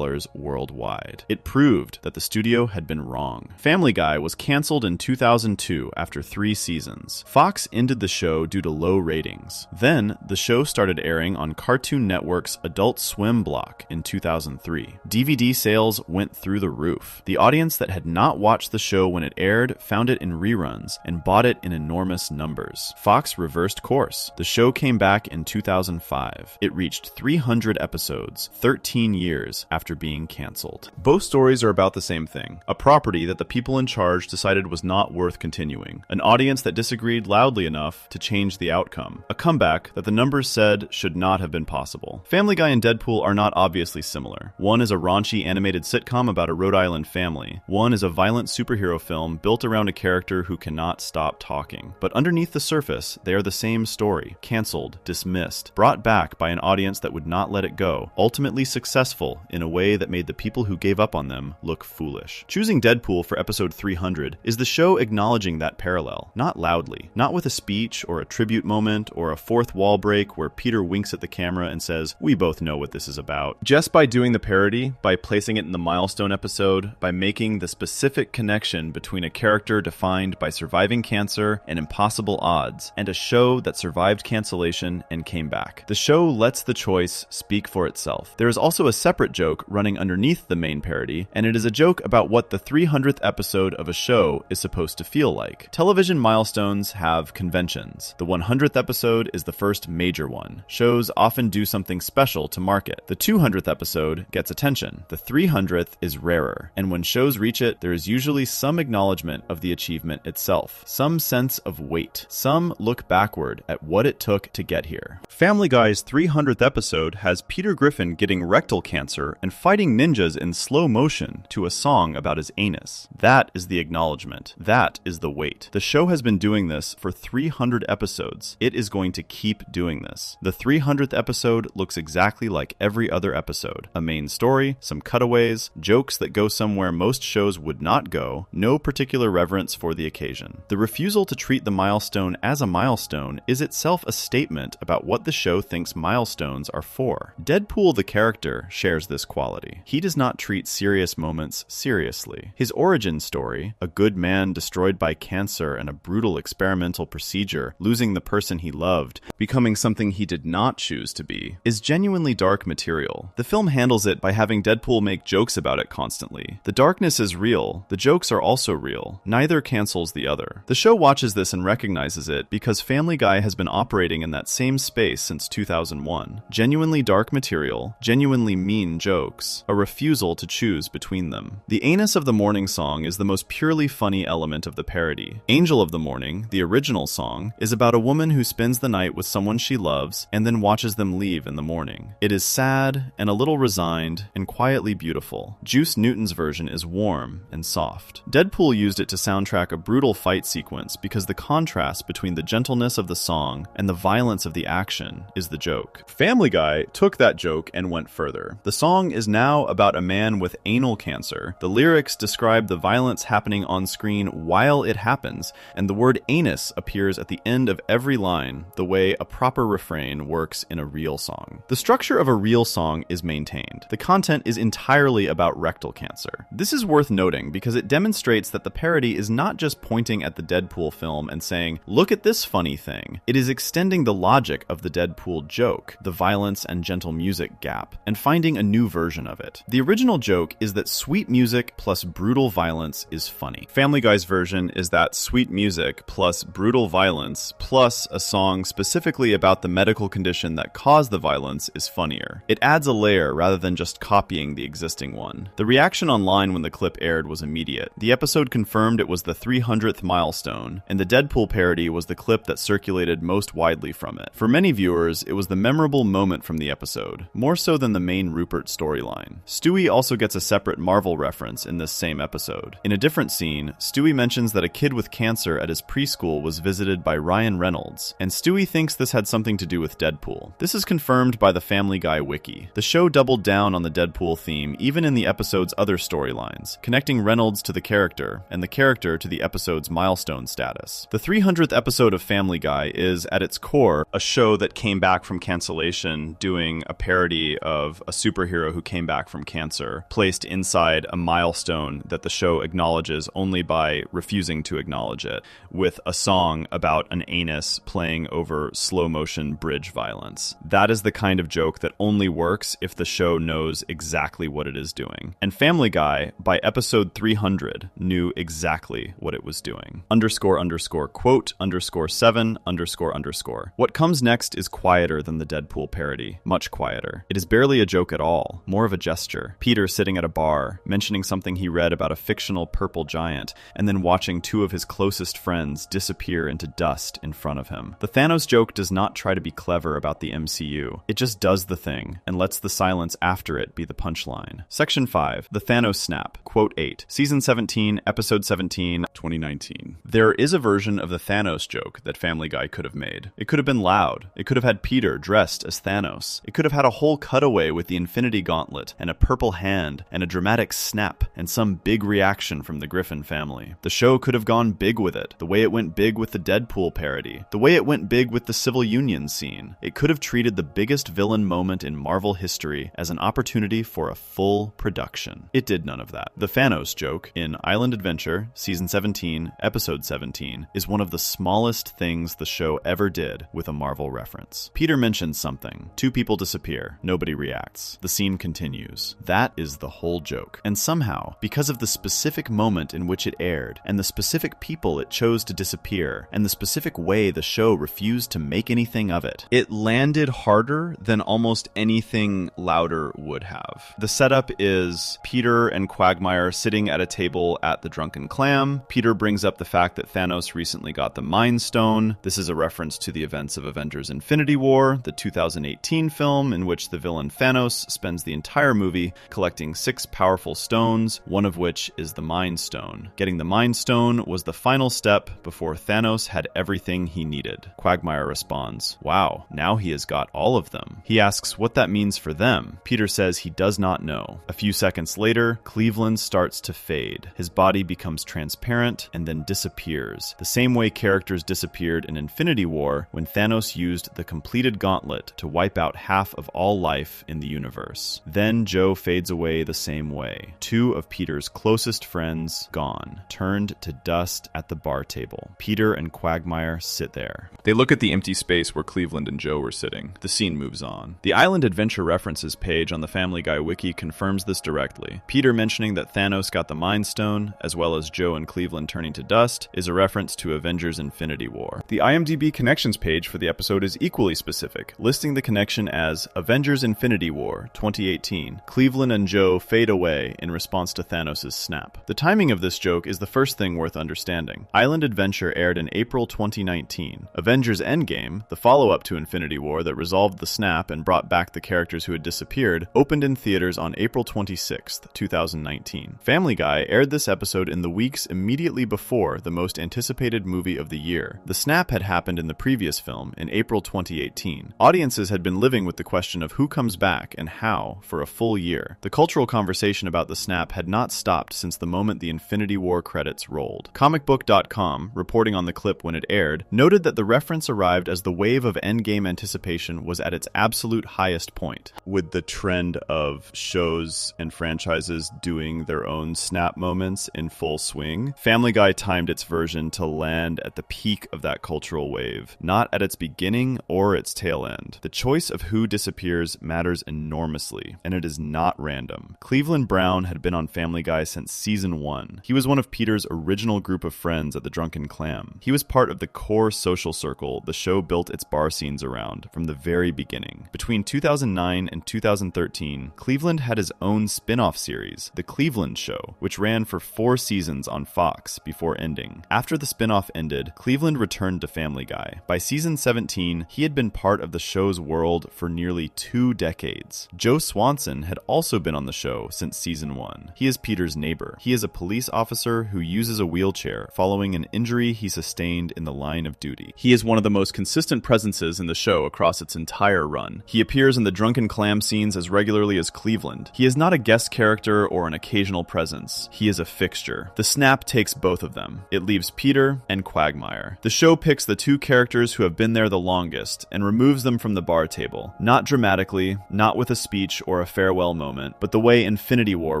S1: worldwide. It proved that the studio had been wrong. Family Guy was canceled in 2002 after 3 seasons. Fox ended the show due to low ratings. Then, the show started airing on Cartoon Network's Adult Swim block in 2003. DVD sales went through the roof. The audience that had not watched the show when it aired found it in reruns and bought it in enormous numbers. Fox reversed course. The show came back in 2005. It reached 300 episodes, 13 years after being canceled. Both stories are about the same thing, a property that the people in charge decided was not worth continuing, an audience that disagreed loudly enough to change the outcome, a comeback that the numbers said should not have been possible. Family Guy and Deadpool are not obviously similar. One is a raunchy animated sitcom about a Rhode Island family. One is a violent superhero film built around a character who cannot stop talking. But underneath the surface, they are the same story. Canceled, dismissed, brought back by an audience that would not let it go, ultimately successful in a way that made the people who gave up on them look foolish. Choosing Deadpool for episode 300 is the show acknowledging that parallel, not loudly, not with a speech or a tribute moment or a fourth wall break where Peter winks at the camera and says, "We both know what this is about." Just by doing the parody, by placing it in the milestone episode, by making the specific connection between a character defined by surviving cancer and impossible odds, and a show that survived cancellation and came back. The show lets the choice speak for itself. There is also a separate joke running underneath the main parody, and it is a joke about what the 300th episode of a show is supposed to feel like. Television milestones have conventions. The 100th episode is the first major one. Shows often do something special to mark it. The 200th episode gets attention. The 300th is rarer, and when shows reach it, there is usually some acknowledgement of the achievement itself, some sense of weight, some look backward at what it took to get here. Family Guy's 300th episode has Peter Griffin getting rectal cancer and fighting ninjas in slow motion to a song about his anus. That is the acknowledgement. That is the weight. The show has been doing this for 300 episodes. It is going to keep doing this. The 300th episode looks exactly like every other episode. A main story, some cutaways, jokes that go somewhere most shows would not go, no particular reverence for the occasion. The refusal to treat the milestone as a milestone is itself a statement about what the show thinks milestones are for. Deadpool the character shares this quality. He does not treat serious moments seriously. His origin story, a good man destroyed by cancer and a brutal experimental procedure, losing the person he loved, becoming something he did not choose to be, is genuinely dark material. The film handles it by having Deadpool make jokes about it constantly. The darkness is real. The jokes are also real. Neither cancels the other. The show watches this and recognizes it because Family Guy has been operating in that same space since 2001. Genuinely dark material, genuinely mean jokes, a refusal to choose between them. The Anus of the Morning song is the most purely funny element of the parody. Angel of the Morning, the original song, is about a woman who spends the night with someone she loves and then watches them leave in the morning. It is sad and a little resigned and quietly beautiful. Juice Newton's version is warm and soft. Deadpool used it to soundtrack a brutal fight sequence because the contrast between the gentleness of the song and the violence of the action is the joke. Family Guy took that joke and went further. The song is now about a man with anal cancer. The lyrics describe the violence happening on screen while it happens, and the word anus appears at the end of every line, the way a proper refrain works in a real song. The structure of a real song is maintained. The content is entirely about rectal cancer. This is worth noting because it demonstrates that the parody is not just pointing at the Deadpool film and saying, "Look at this funny thing." It is extending the logic of the Deadpool joke. The the violence and gentle music gap, and finding a new version of it. The original joke is that sweet music plus brutal violence is funny. Family Guy's version is that sweet music plus brutal violence plus a song specifically about the medical condition that caused the violence is funnier. It adds a layer rather than just copying the existing one. The reaction online when the clip aired was immediate. The episode confirmed it was the 300th milestone, and the Deadpool parody was the clip that circulated most widely from it. For many viewers, it was the memorable moment from the episode, more so than the main Rupert storyline. Stewie also gets a separate Marvel reference in this same episode. In a different scene, Stewie mentions that a kid with cancer at his preschool was visited by Ryan Reynolds, and Stewie thinks this had something to do with Deadpool. This is confirmed by the Family Guy wiki. The show doubled down on the Deadpool theme even in the episode's other storylines, connecting Reynolds to the character, and the character to the episode's milestone status. The 300th episode of Family Guy is, at its core, a show that came back from cancellation doing a parody of a superhero who came back from cancer, placed inside a milestone that the show acknowledges only by refusing to acknowledge it, with a song about an anus playing over slow-motion bridge violence. That is the kind of joke that only works if the show knows exactly what it is doing. And Family Guy, by episode 300, knew exactly what it was doing. __quote _7 __. What comes next is quieter than the Deadpool parody. Much quieter. It is barely a joke at all, more of a gesture. Peter sitting at a bar, mentioning something he read about a fictional purple giant, and then watching two of his closest friends disappear into dust in front of him. The Thanos joke does not try to be clever about the MCU. It just does the thing, and lets the silence after it be the punchline. Section 5. The Thanos Snap. Quote 8. Season 17, Episode 17, 2019. There is a version of the Thanos joke that Family Guy could have made. It could have been loud. It could have had Peter dressed as Thanos. It could have had a whole cutaway with the Infinity Gauntlet, and a purple hand, and a dramatic snap, and some big reaction from the Griffin family. The show could have gone big with it, the way it went big with the Deadpool parody, the way it went big with the Civil Union scene. It could have treated the biggest villain moment in Marvel history as an opportunity for a full production. It did none of that. The Thanos joke in Island Adventure, Season 17, Episode 17, is one of the smallest things the show ever did with a Marvel reference. Peter mentions something. Two people disappear. Nobody reacts. The scene continues. That is the whole joke. And somehow, because of the specific moment in which it aired, and the specific people it chose to disappear, and the specific way the show refused to make anything of it, it landed harder than almost anything louder would have. The setup is Peter and Quagmire sitting at a table at the Drunken Clam. Peter brings up the fact that Thanos recently got the Mind Stone. This is a reference to the events of Avengers Infinity War, the 2018 film in which the villain Thanos spends the entire movie collecting 6 powerful stones, one of which is the Mind Stone. Getting the Mind Stone was the final step before Thanos had everything he needed. Quagmire responds, "Wow, now he has got all of them." He asks what that means for them. Peter says he does not know. A few seconds later, Cleveland starts to fade. His body becomes transparent and then disappears, the same way characters disappeared in Infinity War when Thanos used the completed gauntlet to wipe out half of all life in the universe. Then Joe fades away the same way. 2 of Peter's closest friends gone, turned to dust at the bar table. Peter and Quagmire sit there. They look at the empty space where Cleveland and Joe were sitting. The scene moves on. The Island Adventure references page on the Family Guy wiki confirms this directly. Peter mentioning that Thanos got the Mind Stone, as well as Joe and Cleveland turning to dust, is a reference to Avengers Infinity War. The IMDb connections page for the episode is equally specific, listing the connection as Avengers Infinity War 2018. Cleveland and Joe fade away in response to Thanos' snap. The timing of this joke is the first thing worth understanding. Island Adventure aired in April 2019. Avengers Endgame, the follow-up to Infinity War that resolved the snap and brought back the characters who had disappeared, opened in theaters on April 26th, 2019. Family Guy aired this episode in the weeks immediately before the most anticipated movie of the year. The snap had happened in the previous film in April 2018. Audiences had been living with the question of who comes back and how for a full year. The cultural conversation about the snap had not stopped since the moment the Infinity War credits rolled. Comicbook.com, reporting on the clip when it aired, noted that the reference arrived as the wave of Endgame anticipation was at its absolute highest point. With the trend of shows and franchises doing their own snap moments in full swing, Family Guy timed its version to land at the peak of that cultural wave, not at its beginning or its tail end. The choice of who disappears matters enormously, and it is not random. Cleveland Brown had been on Family Guy since season 1. He was one of Peter's original group of friends at the Drunken Clam. He was part of the core social circle the show built its bar scenes around from the very beginning. Between 2009 and 2013, Cleveland had his own spin-off series, The Cleveland Show, which ran for 4 seasons on Fox before ending. After the spin-off ended, Cleveland returned to Family Guy. By season 17, he had been part of the show's world for nearly 2 decades. Joe Swanson had also been on the show since season 1. He is Peter's neighbor. He is a police officer who uses a wheelchair following an injury he sustained in the line of duty. He is one of the most consistent presences in the show across its entire run. He appears in the Drunken Clam scenes as regularly as Cleveland. He is not a guest character or an occasional presence. He is a fixture. The snap takes both of them. It leaves Peter and Quagmire. The show picks the 2 characters who have been there the longest and removes them from the bar table. Not dramatically, not with a speech or a farewell moment, but the way Infinity War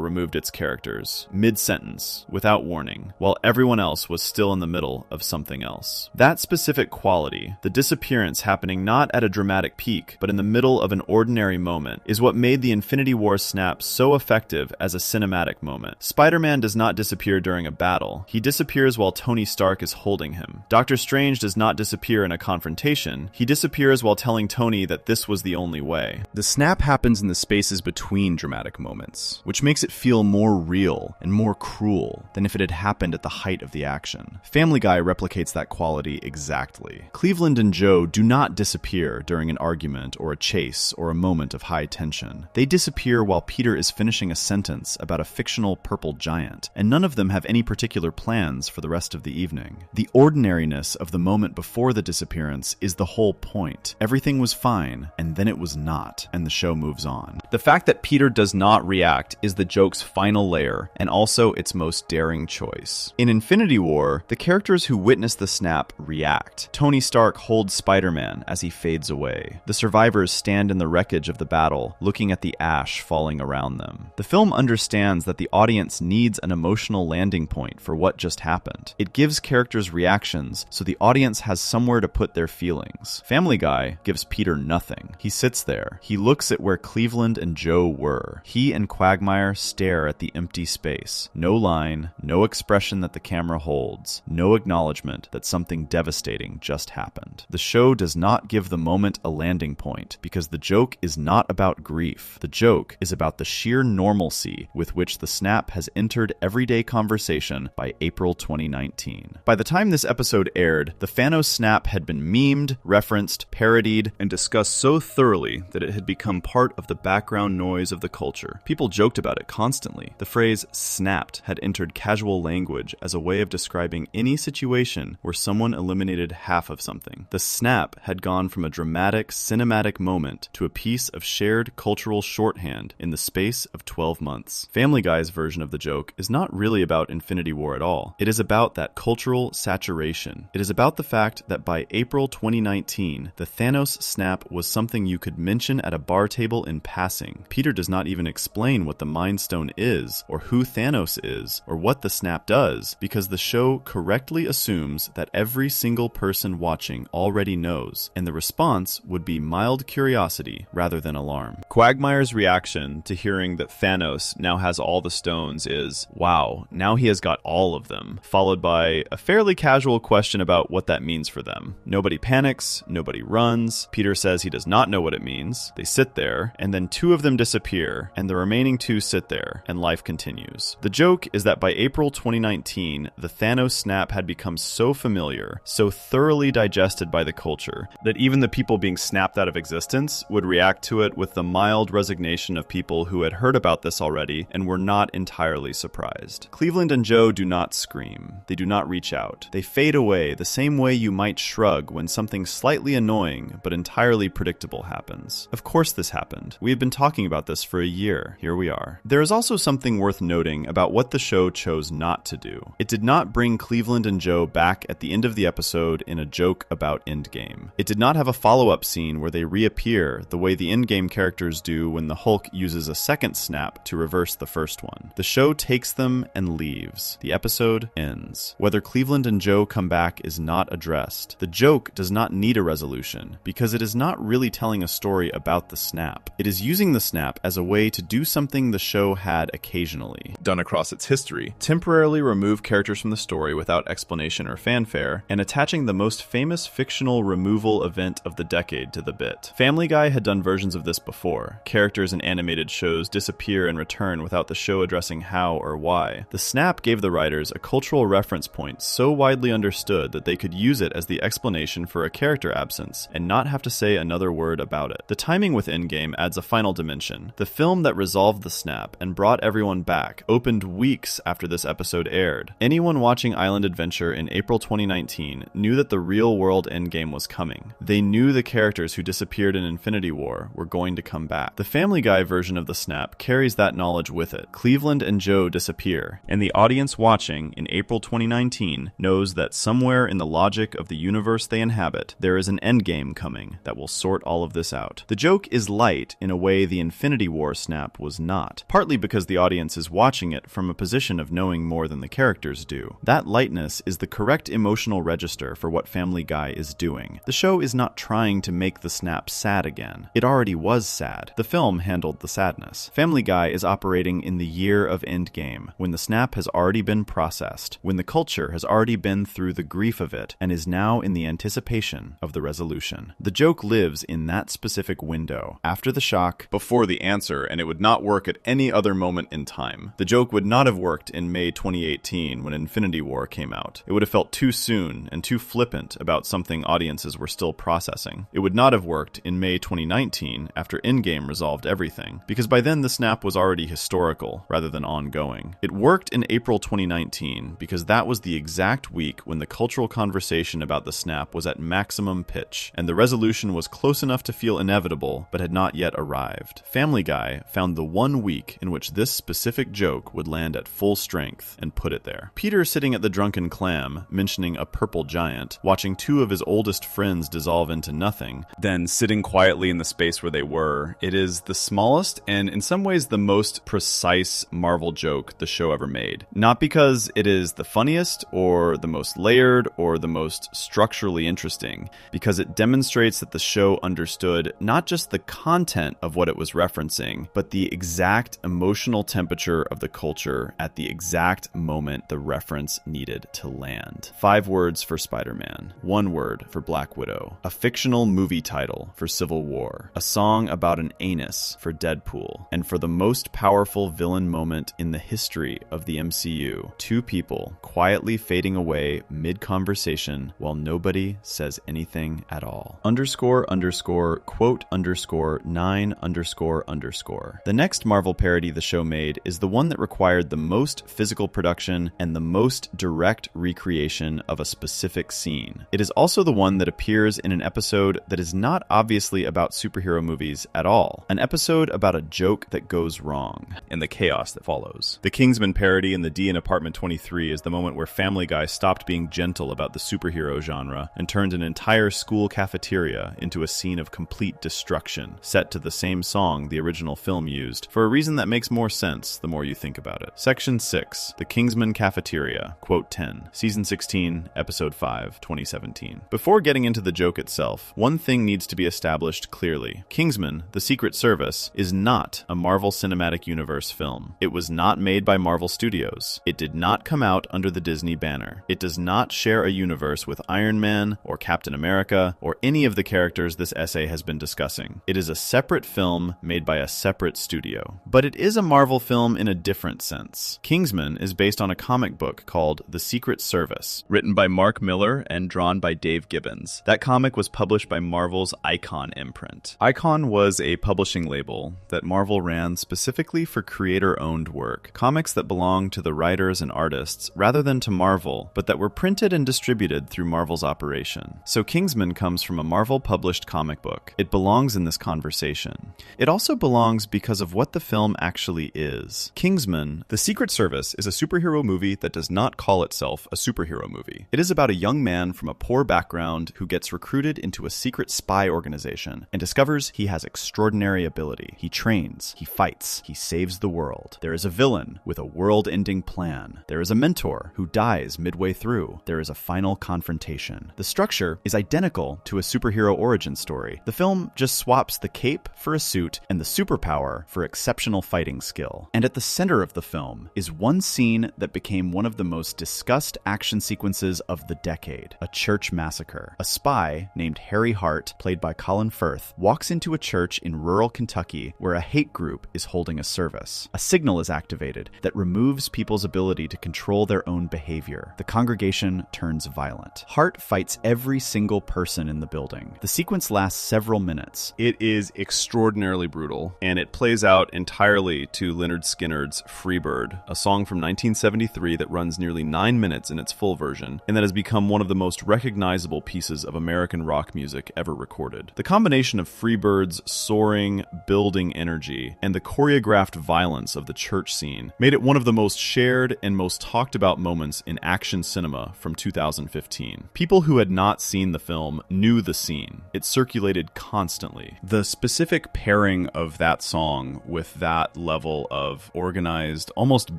S1: removed its characters, mid-sentence, without warning, while everyone else was still in the middle of something else. That specific quality, the disappearance happening not at a dramatic peak, but in the middle of an ordinary moment, is what made the Infinity War snap so effective as a cinematic moment. Spider-Man does not disappear during a battle. He disappears while Tony Stark is holding him. Doctor Strange does not disappear in a confrontation. He disappears while telling Tony that this was the only way. The snap happens in the spaces between dramatic moments, which makes it feel more real and more cruel than if it had happened at the height of the action. Family Guy replicates that quality exactly. Cleveland and Joe do not disappear during an argument or a chase or a moment of high tension. They disappear while Peter is finishing a sentence about a fictional purple giant, and none of them have any particular plans for the rest of the evening. The ordinariness of the moment before the disappearance is the whole point. Everything was fine, and then it was not, and the show moves on. The fact that Peter does not react is the joke's final layer, and also its most daring choice. In Infinity War, the characters who witness the snap react. Tony Stark holds Spider-Man as he fades away. The survivors stand in the wreckage of the battle, looking at the ash falling around them. The film understands that the audience needs an emotional landing point for what just happened. It gives characters reactions so the audience has somewhere to put their feelings. Family Guy gives Peter nothing. He sits there. He looks at where Cleveland and Joe were. He and Quagmire stare at the empty space. No line, no expression that the camera holds, no acknowledgement that something devastating just happened. The show does not give the moment a landing point because the joke is not about grief. The joke is about the sheer normalcy with which the snap has entered everyday conversation by April 2019. By the time this episode aired, the Thanos snap had been memed, referenced, parodied, and discussed so thoroughly that it had become part of the background noise of the culture. People joked about it constantly. The phrase snapped had entered casual language as a way of describing any situation where someone eliminated half of something. The snap had gone from a dramatic, cinematic moment to a piece of shared cultural shorthand in the space of 12 months. Family Guy's version of the joke is not really about Infinity War at all. It is about that cultural saturation. It is about the fact that by April 2019, the Thanos snap was something you could mention at a bar table in passing. Peter does not even explain what the Mind Stone is, or who Thanos is, or what the snap does, because the show correctly assumes that every single person watching already knows, and the response would be mild curiosity rather than alarm. Quagmire's reaction to hearing that Thanos now has all the stones is, wow, now he has got all of them, followed by a fairly casual question about what that means for them. Nobody panics, nobody runs. Peter says he does not know what it means. They sit there, and then 2 of them disappear, and the remaining 2 sit there, and life continues. The joke is that by April 2019, the Thanos snap had become so familiar, so thoroughly digested by the culture, that even the people being snapped out of existence would react to it with the mild resignation of people who had heard about this already and were not entirely surprised. Cleveland and Joe do not scream. They do not reach out. They fade away the same way you might shrug when something slightly annoying but entirely predictable happens. Of course this happened. We have been talking about this for a year. Here we are. There is also something worth noting about what the show chose not to do. It did not bring Cleveland and Joe back at the end of the episode in a joke about Endgame. It did not have a follow-up scene where they reappear the way the Endgame characters do when the Hulk uses a second snap to reverse the first one. The show takes them and leaves. The episode ends. Whether Cleveland and Joe come back is not addressed. The joke does not need a resolution because it is is not really telling a story about the snap. It is using the snap as a way to do something the show had occasionally done across its history, temporarily remove characters from the story without explanation or fanfare, and attaching the most famous fictional removal event of the decade to the bit. Family Guy had done versions of this before. Characters in animated shows disappear and return without the show addressing how or why. The snap gave the writers a cultural reference point so widely understood that they could use it as the explanation for a character absence and not have to say another word about it. The timing with Endgame adds a final dimension. The film that resolved the snap and brought everyone back opened weeks after this episode aired. Anyone watching Island Adventure in April 2019 knew that the real-world Endgame was coming. They knew the characters who disappeared in Infinity War were going to come back. The Family Guy version of the snap carries that knowledge with it. Cleveland and Joe disappear, and the audience watching in April 2019 knows that somewhere in the logic of the universe they inhabit, there is an endgame coming that will sort all of this out. The joke is light in a way the Infinity War snap was not, partly because the audience is watching it from a position of knowing more than the characters do. That lightness is the correct emotional register for what Family Guy is doing. The show is not trying to make the snap sad again. It already was sad. The film handled the sadness. Family Guy is operating in the year of Endgame, when the snap has already been processed, when the culture has already been through the grief of it, and is now in the anticipation of the resolution. The joke lives in that specific window, after the shock, before the answer, and it would not work at any other moment in time. The joke would not have worked in May 2018 when Infinity War came out. It would have felt too soon and too flippant about something audiences were still processing. It would not have worked in May 2019 after Endgame resolved everything, because by then the snap was already historical rather than ongoing. It worked in April 2019 because that was the exact week when the cultural conversation about the snap was at maximum pitch, and the resolution was close enough to feel inevitable but had not yet arrived. Family Guy found the one week in which this specific joke would land at full strength and put it there. Peter sitting at the Drunken Clam, mentioning a purple giant, watching two of his oldest friends dissolve into nothing, then sitting quietly in the space where they were. It is the smallest and in some ways the most precise Marvel joke the show ever made. Not because it is the funniest or the most layered or the most structurally interesting, because it demonstrates that the show understood not just the content of what it was referencing, but the exact emotional temperature of the culture at the exact moment the reference needed to land. 5 words for Spider-Man, 1 word for Black Widow, a fictional movie title for Civil War, a song about an anus for Deadpool, and for the most powerful villain moment in the history of the MCU, 2 people quietly fading away mid-conversation while nobody says anything at all. __quote _9 ___. The next Marvel parody the show made is the one that required the most physical production and the most direct recreation of a specific scene. It is also the one that appears in an episode that is not obviously about superhero movies at all. An episode about a joke that goes wrong, and the chaos that follows. The Kingsman parody in the D in Apartment 23 is the moment where Family Guy stopped being gentle about the superhero genre and turned an entire school cafeteria into a scene of complete destruction, set to the same song the original film used, for a reason that makes more sense the more you think about it. Section 6, The Kingsman Cafeteria, quote 10, Season 16, Episode 5, 2017. Before getting into the joke itself, one thing needs to be established clearly. Kingsman, The Secret Service, is not a Marvel Cinematic Universe film. It was not made by Marvel Studios. It did not come out under the Disney banner. It does not share a universe with Iron Man or Captain America or any of the characters this essay has been discussing. It is a separate film made by a separate studio. But it is a Marvel film in a different sense. Kingsman is based on a comic book called The Secret Service, written by Mark Miller and drawn by Dave Gibbons. That comic was published by Marvel's Icon imprint. Icon was a publishing label that Marvel ran specifically for creator-owned work, comics that belonged to the writers and artists rather than to Marvel, but that were printed and distributed through Marvel's operation. So Kingsman comes from a Marvel-published comic book. It belongs in this conversation. It also belongs because of what the film actually is. Kingsman, The Secret Service, is a superhero movie that does not call itself a superhero movie. It is about a young man from a poor background who gets recruited into a secret spy organization and discovers he has extraordinary ability. He trains, he fights, he saves the world. There is a villain with a world-ending plan. There is a mentor who dies midway through. There is a final confrontation. The structure is identical to a superhero
S2: superhero origin story. The film just swaps the cape for a suit and the superpower for exceptional fighting skill. And at the center of the film is one scene that became one of the most discussed action sequences of the decade, a church massacre. A spy named Harry Hart, played by Colin Firth, walks into a church in rural Kentucky where a hate group is holding a service. A signal is activated that removes people's ability to control their own behavior. The congregation turns violent. Hart fights every single person in the building. The sequence lasts several minutes.
S1: It is extraordinarily brutal, and it plays out entirely to Lynyrd Skynyrd's Freebird, a song from 1973 that runs nearly 9 minutes in its full version, and that has become one of the most recognizable pieces of American rock music ever recorded. The combination of Freebird's soaring, building energy and the choreographed violence of the church scene made it one of the most shared and most talked about moments in action cinema from 2015. People who had not seen the film knew the scene. It circulated constantly. The specific pairing of that song with that level of organized, almost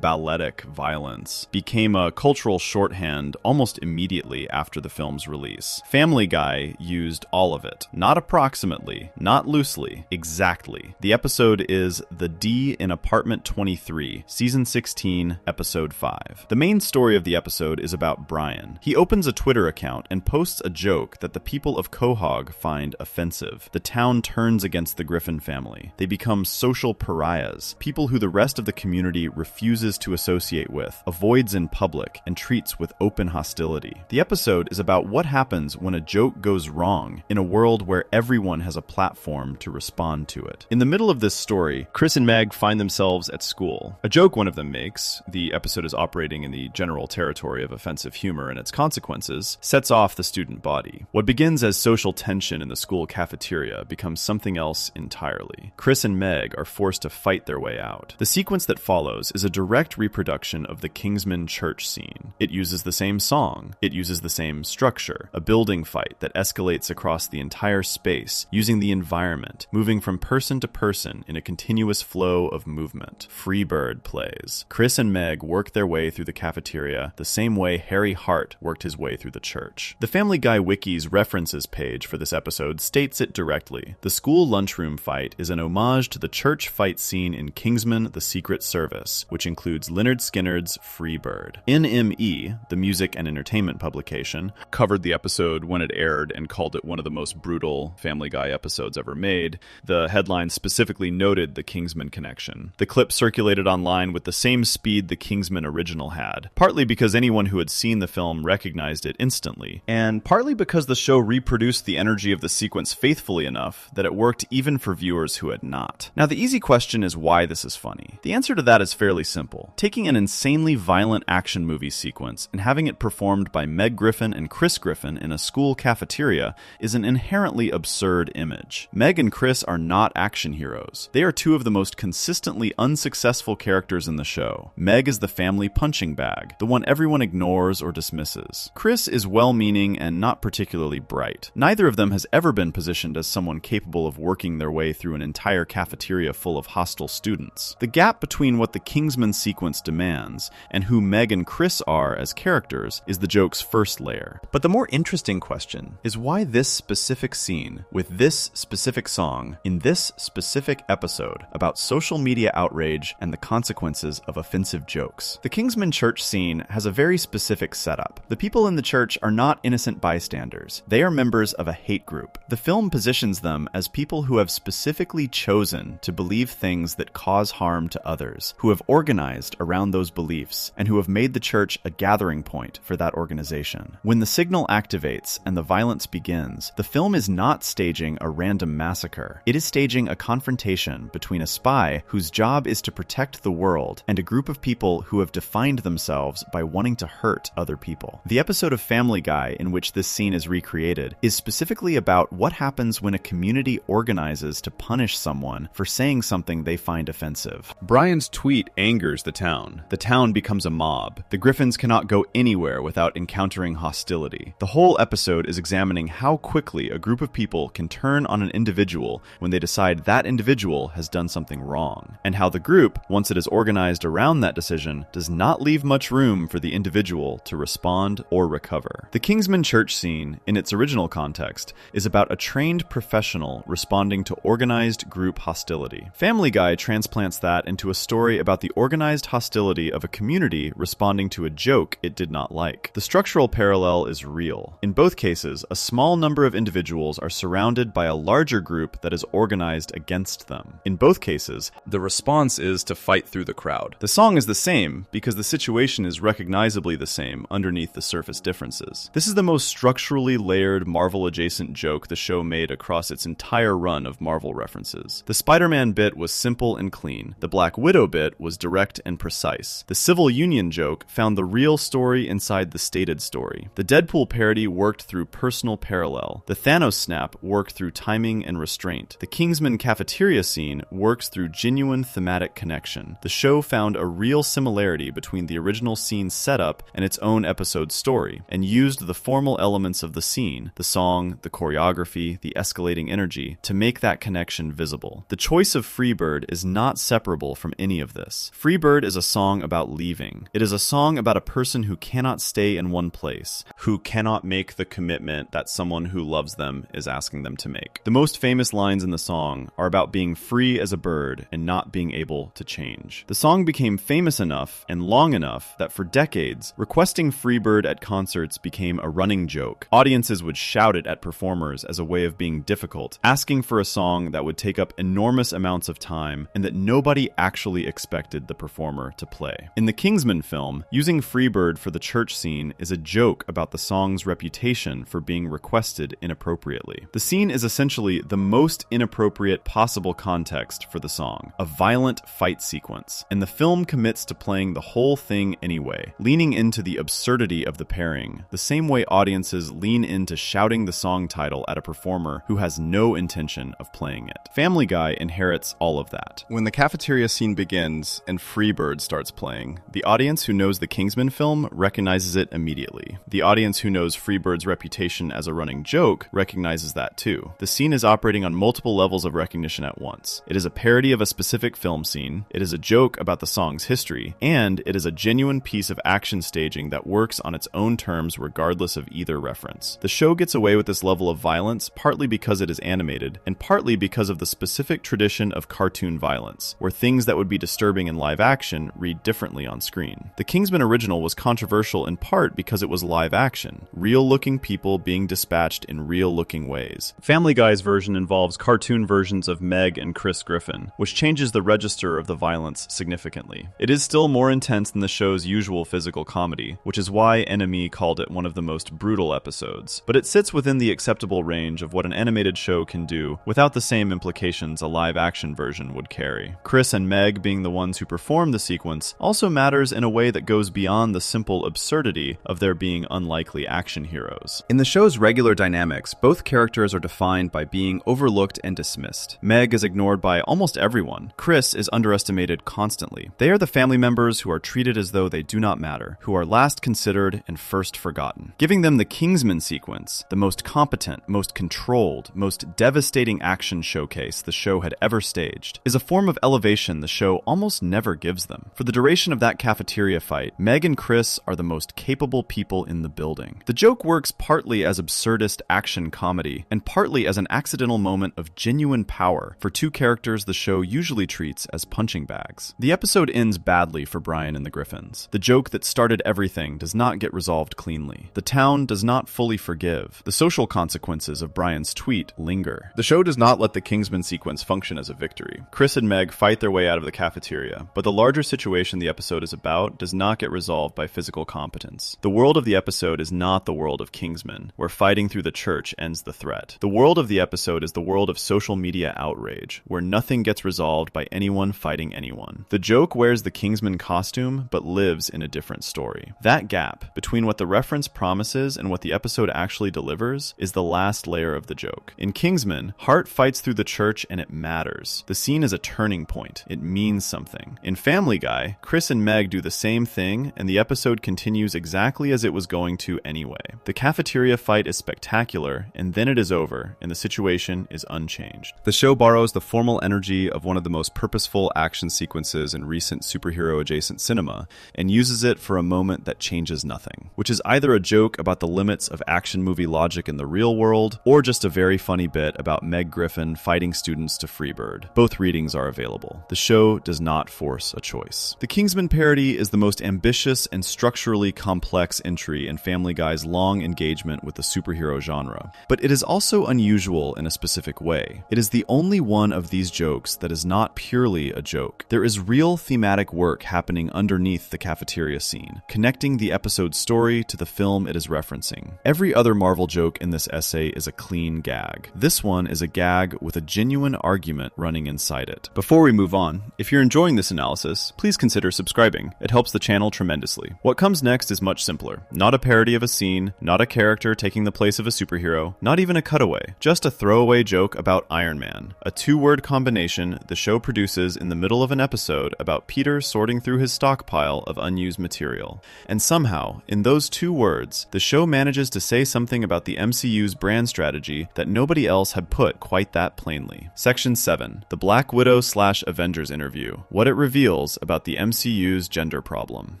S1: balletic violence became a cultural shorthand almost immediately after the film's release. Family Guy used all of it. Not approximately, not loosely, exactly. The episode is The D in Apartment 23, Season 16, Episode 5. The main story of the episode is about Brian. He opens a Twitter account and posts a joke that the people of Quahog find offensive. The town turns against the Griffin family. They become social pariahs, people who the rest of the community refuses to associate with, avoids in public, and treats with open hostility. The episode is about what happens when a joke goes wrong in a world where everyone has a platform to respond to it. In the middle of this story, Chris and Meg find themselves at school. A joke one of them makes, the episode is operating in the general territory of offensive humor and its consequences, sets off the student body. What begins as social tension in the school cafeteria becomes something else entirely. Chris and Meg are forced to fight their way out. The sequence that follows is a direct reproduction of the Kingsman church scene. It uses the same song. It uses the same structure, a building fight that escalates across the entire space, using the environment, moving from person to person in a continuous flow of movement. Freebird plays. Chris and Meg work their way through the cafeteria the same way Harry Hart worked his way through the church. The Family Guy Wiki's references page for this episode states it directly. The school lunchroom fight is an homage to the church fight scene in Kingsman: The Secret Service, which includes Lynyrd Skynyrd's Freebird. NME, the music and entertainment publication, covered the episode when it aired and called it one of the most brutal Family Guy episodes ever made. The headline specifically noted the Kingsman connection. The clip circulated online with the same speed the Kingsman original had, partly because anyone who had seen the film recognized it instantly, and partly because the show reproduced the energy of the sequence faithfully enough that it worked even for viewers who had not. Now, the easy question is why this is funny. The answer to that is fairly simple. Taking an insanely violent action movie sequence and having it performed by Meg Griffin and Chris Griffin in a school cafeteria is an inherently absurd image. Meg and Chris are not action heroes. They are two of the most consistently unsuccessful characters in the show. Meg is the family punching bag, the one everyone ignores or dismisses. Chris is well-meaning and not particularly bright. Neither of them has ever been positioned as someone capable of working their way through an entire cafeteria full of hostile students. The gap between what the Kingsman sequence demands and who Meg and Chris are as characters is the joke's first layer. But the more interesting question is why this specific scene with this specific song in this specific episode about social media outrage and the consequences of offensive jokes. The Kingsman church scene has a very specific setup. The people in the church are not innocent bystanders. They are members of a hate group. The film positions them as people who have specifically chosen to believe things that cause harm to others, who have organized around those beliefs, and who have made the church a gathering point for that organization. When the signal activates and the violence begins, the film is not staging a random massacre. It is staging a confrontation between a spy whose job is to protect the world and a group of people who have defined themselves by wanting to hurt other people. The episode of Family Guy in which this scene is recreated is specifically about what happens when a community organizes to punish someone for saying something they find offensive. Brian's tweet angers the town. The town becomes a mob. The Griffins cannot go anywhere without encountering hostility. The whole episode is examining how quickly a group of people can turn on an individual when they decide that individual has done something wrong, and how the group, once it is organized around that decision, does not leave much room for the individual to respond or recover. The Kingsman church scene, in its original context, context, is about a trained professional responding to organized group hostility. Family Guy transplants that into a story about the organized hostility of a community responding to a joke it did not like. The structural parallel is real. In both cases, a small number of individuals are surrounded by a larger group that is organized against them. In both cases,
S3: the response is to fight through the crowd.
S1: The song is the same because the situation is recognizably the same underneath the surface differences. This is the most structurally layered Marvel-adjacent joke the show made across its entire run of Marvel references. The Spider-Man bit was simple and clean. The Black Widow bit was direct and precise. The Civil Union joke found the real story inside the stated story. The Deadpool parody worked through personal parallel. The Thanos snap worked through timing and restraint. The Kingsman cafeteria scene works through genuine thematic connection. The show found a real similarity between the original scene's setup and its own episode story, and used the formal elements of the scene, the song, the choreography, the escalating energy, to make that connection visible. The choice of Freebird is not separable from any of this. Freebird is a song about leaving. It is a song about a person who cannot stay in one place, who cannot make the commitment that someone who loves them is asking them to make. The most famous lines in the song are about being free as a bird and not being able to change. The song became famous enough and long enough that for decades, requesting Freebird at concerts became a running joke. Audiences would shout it at performers as a way of being difficult, asking for a song that would take up enormous amounts of time and that nobody actually expected the performer to play. In the Kingsman film, using Freebird for the church scene is a joke about the song's reputation for being requested inappropriately. The scene is essentially the most inappropriate possible context for the song, a violent fight sequence, and the film commits to playing the whole thing anyway, leaning into the absurdity of the pairing, the same way audiences lean into shouting the song title at a performer who has no intention of playing it. Family Guy inherits all of that. When the cafeteria scene begins and Freebird starts playing, the audience who knows the Kingsman film recognizes it immediately. The audience who knows Freebird's reputation as a running joke recognizes that too. The scene is operating on multiple levels of recognition at once. It is a parody of a specific film scene, it is a joke about the song's history, and it is a genuine piece of action staging that works on its own terms regardless of either reference. The show gets away with this level of violence partly because it is animated, and partly because of the specific tradition of cartoon violence, where things that would be disturbing in live action read differently on screen. The Kingsman original was controversial in part because it was live action, real-looking people being dispatched in real-looking ways. Family Guy's version involves cartoon versions of Meg and Chris Griffin, which changes the register of the violence significantly. It is still more intense than the show's usual physical comedy, which is why NME called it one of the most brutal episodes, but it sits within the acceptable range of what an animated show can do without the same implications a live-action version would carry. Chris and Meg being the ones who perform the sequence also matters in a way that goes beyond the simple absurdity of their being unlikely action heroes. In the show's regular dynamics, both characters are defined by being overlooked and dismissed. Meg is ignored by almost everyone. Chris is underestimated constantly. They are the family members who are treated as though they do not matter, who are last considered and first forgotten. Giving them the Kingsman sequence, the most competent, most controlled, most devastating action showcase the show had ever staged, is a form of elevation the show almost never gives them. For the duration of that cafeteria fight, Meg and Chris are the most capable people in the building. The joke works partly as absurdist action comedy, and partly as an accidental moment of genuine power for two characters the show usually treats as punching bags. The episode ends badly for Brian and the Griffins. The joke that started everything does not get resolved cleanly. The town does not fully forgive. The social consequences of Brian's tweet linger. The show does not let the Kingsman sequence function as a victory. Chris and Meg fight their way out of the cafeteria, but the larger situation the episode is about does not get resolved by physical competence. The world of the episode is not the world of Kingsman, where fighting through the church ends the threat. The world of the episode is the world of social media outrage, where nothing gets resolved by anyone fighting anyone. The joke wears the Kingsman costume, but lives in a different story. That gap between what the reference promises and what the episode actually delivers is the last layer of the joke. In Kingsman, Hart fights through the church and it matters. The scene is a turning point. It means something. In Family Guy, Chris and Meg do the same thing, and the episode continues exactly as it was going to anyway. The cafeteria fight is spectacular, and then it is over, and the situation is unchanged. The show borrows the formal energy of one of the most purposeful action sequences in recent superhero-adjacent cinema, and uses it for a moment that changes nothing, which is either a joke about the limits of action movie logic in the real world, or just a very funny bit about Meg Griffin fighting students to Freebird. Both readings are available. The show does not force a choice. The Kingsman parody is the most ambitious and structurally complex entry in Family Guy's long engagement with the superhero genre. But it is also unusual in a specific way. It is the only one of these jokes that is not purely a joke. There is real thematic work happening underneath the cafeteria scene, connecting the episode's story to the film it is referencing. Every other Marvel joke in this essay is a clean gag. This one is a gag with a genuine argument running inside it. Before we move on, if you're enjoying this analysis, please consider subscribing. It helps the channel tremendously. What comes next is much simpler. Not a parody of a scene, not a character taking the place of a superhero, not even a cutaway, just a throwaway joke about Iron Man. A two-word combination the show produces in the middle of an episode about Peter sorting through his stockpile of unused material. And somehow, in those two words, the show manages to say something about the MCU's brand strategy that nobody else had put quite that plainly. Section 7. The Black Widow/Avengers interview. What it reveals about the MCU's gender problem.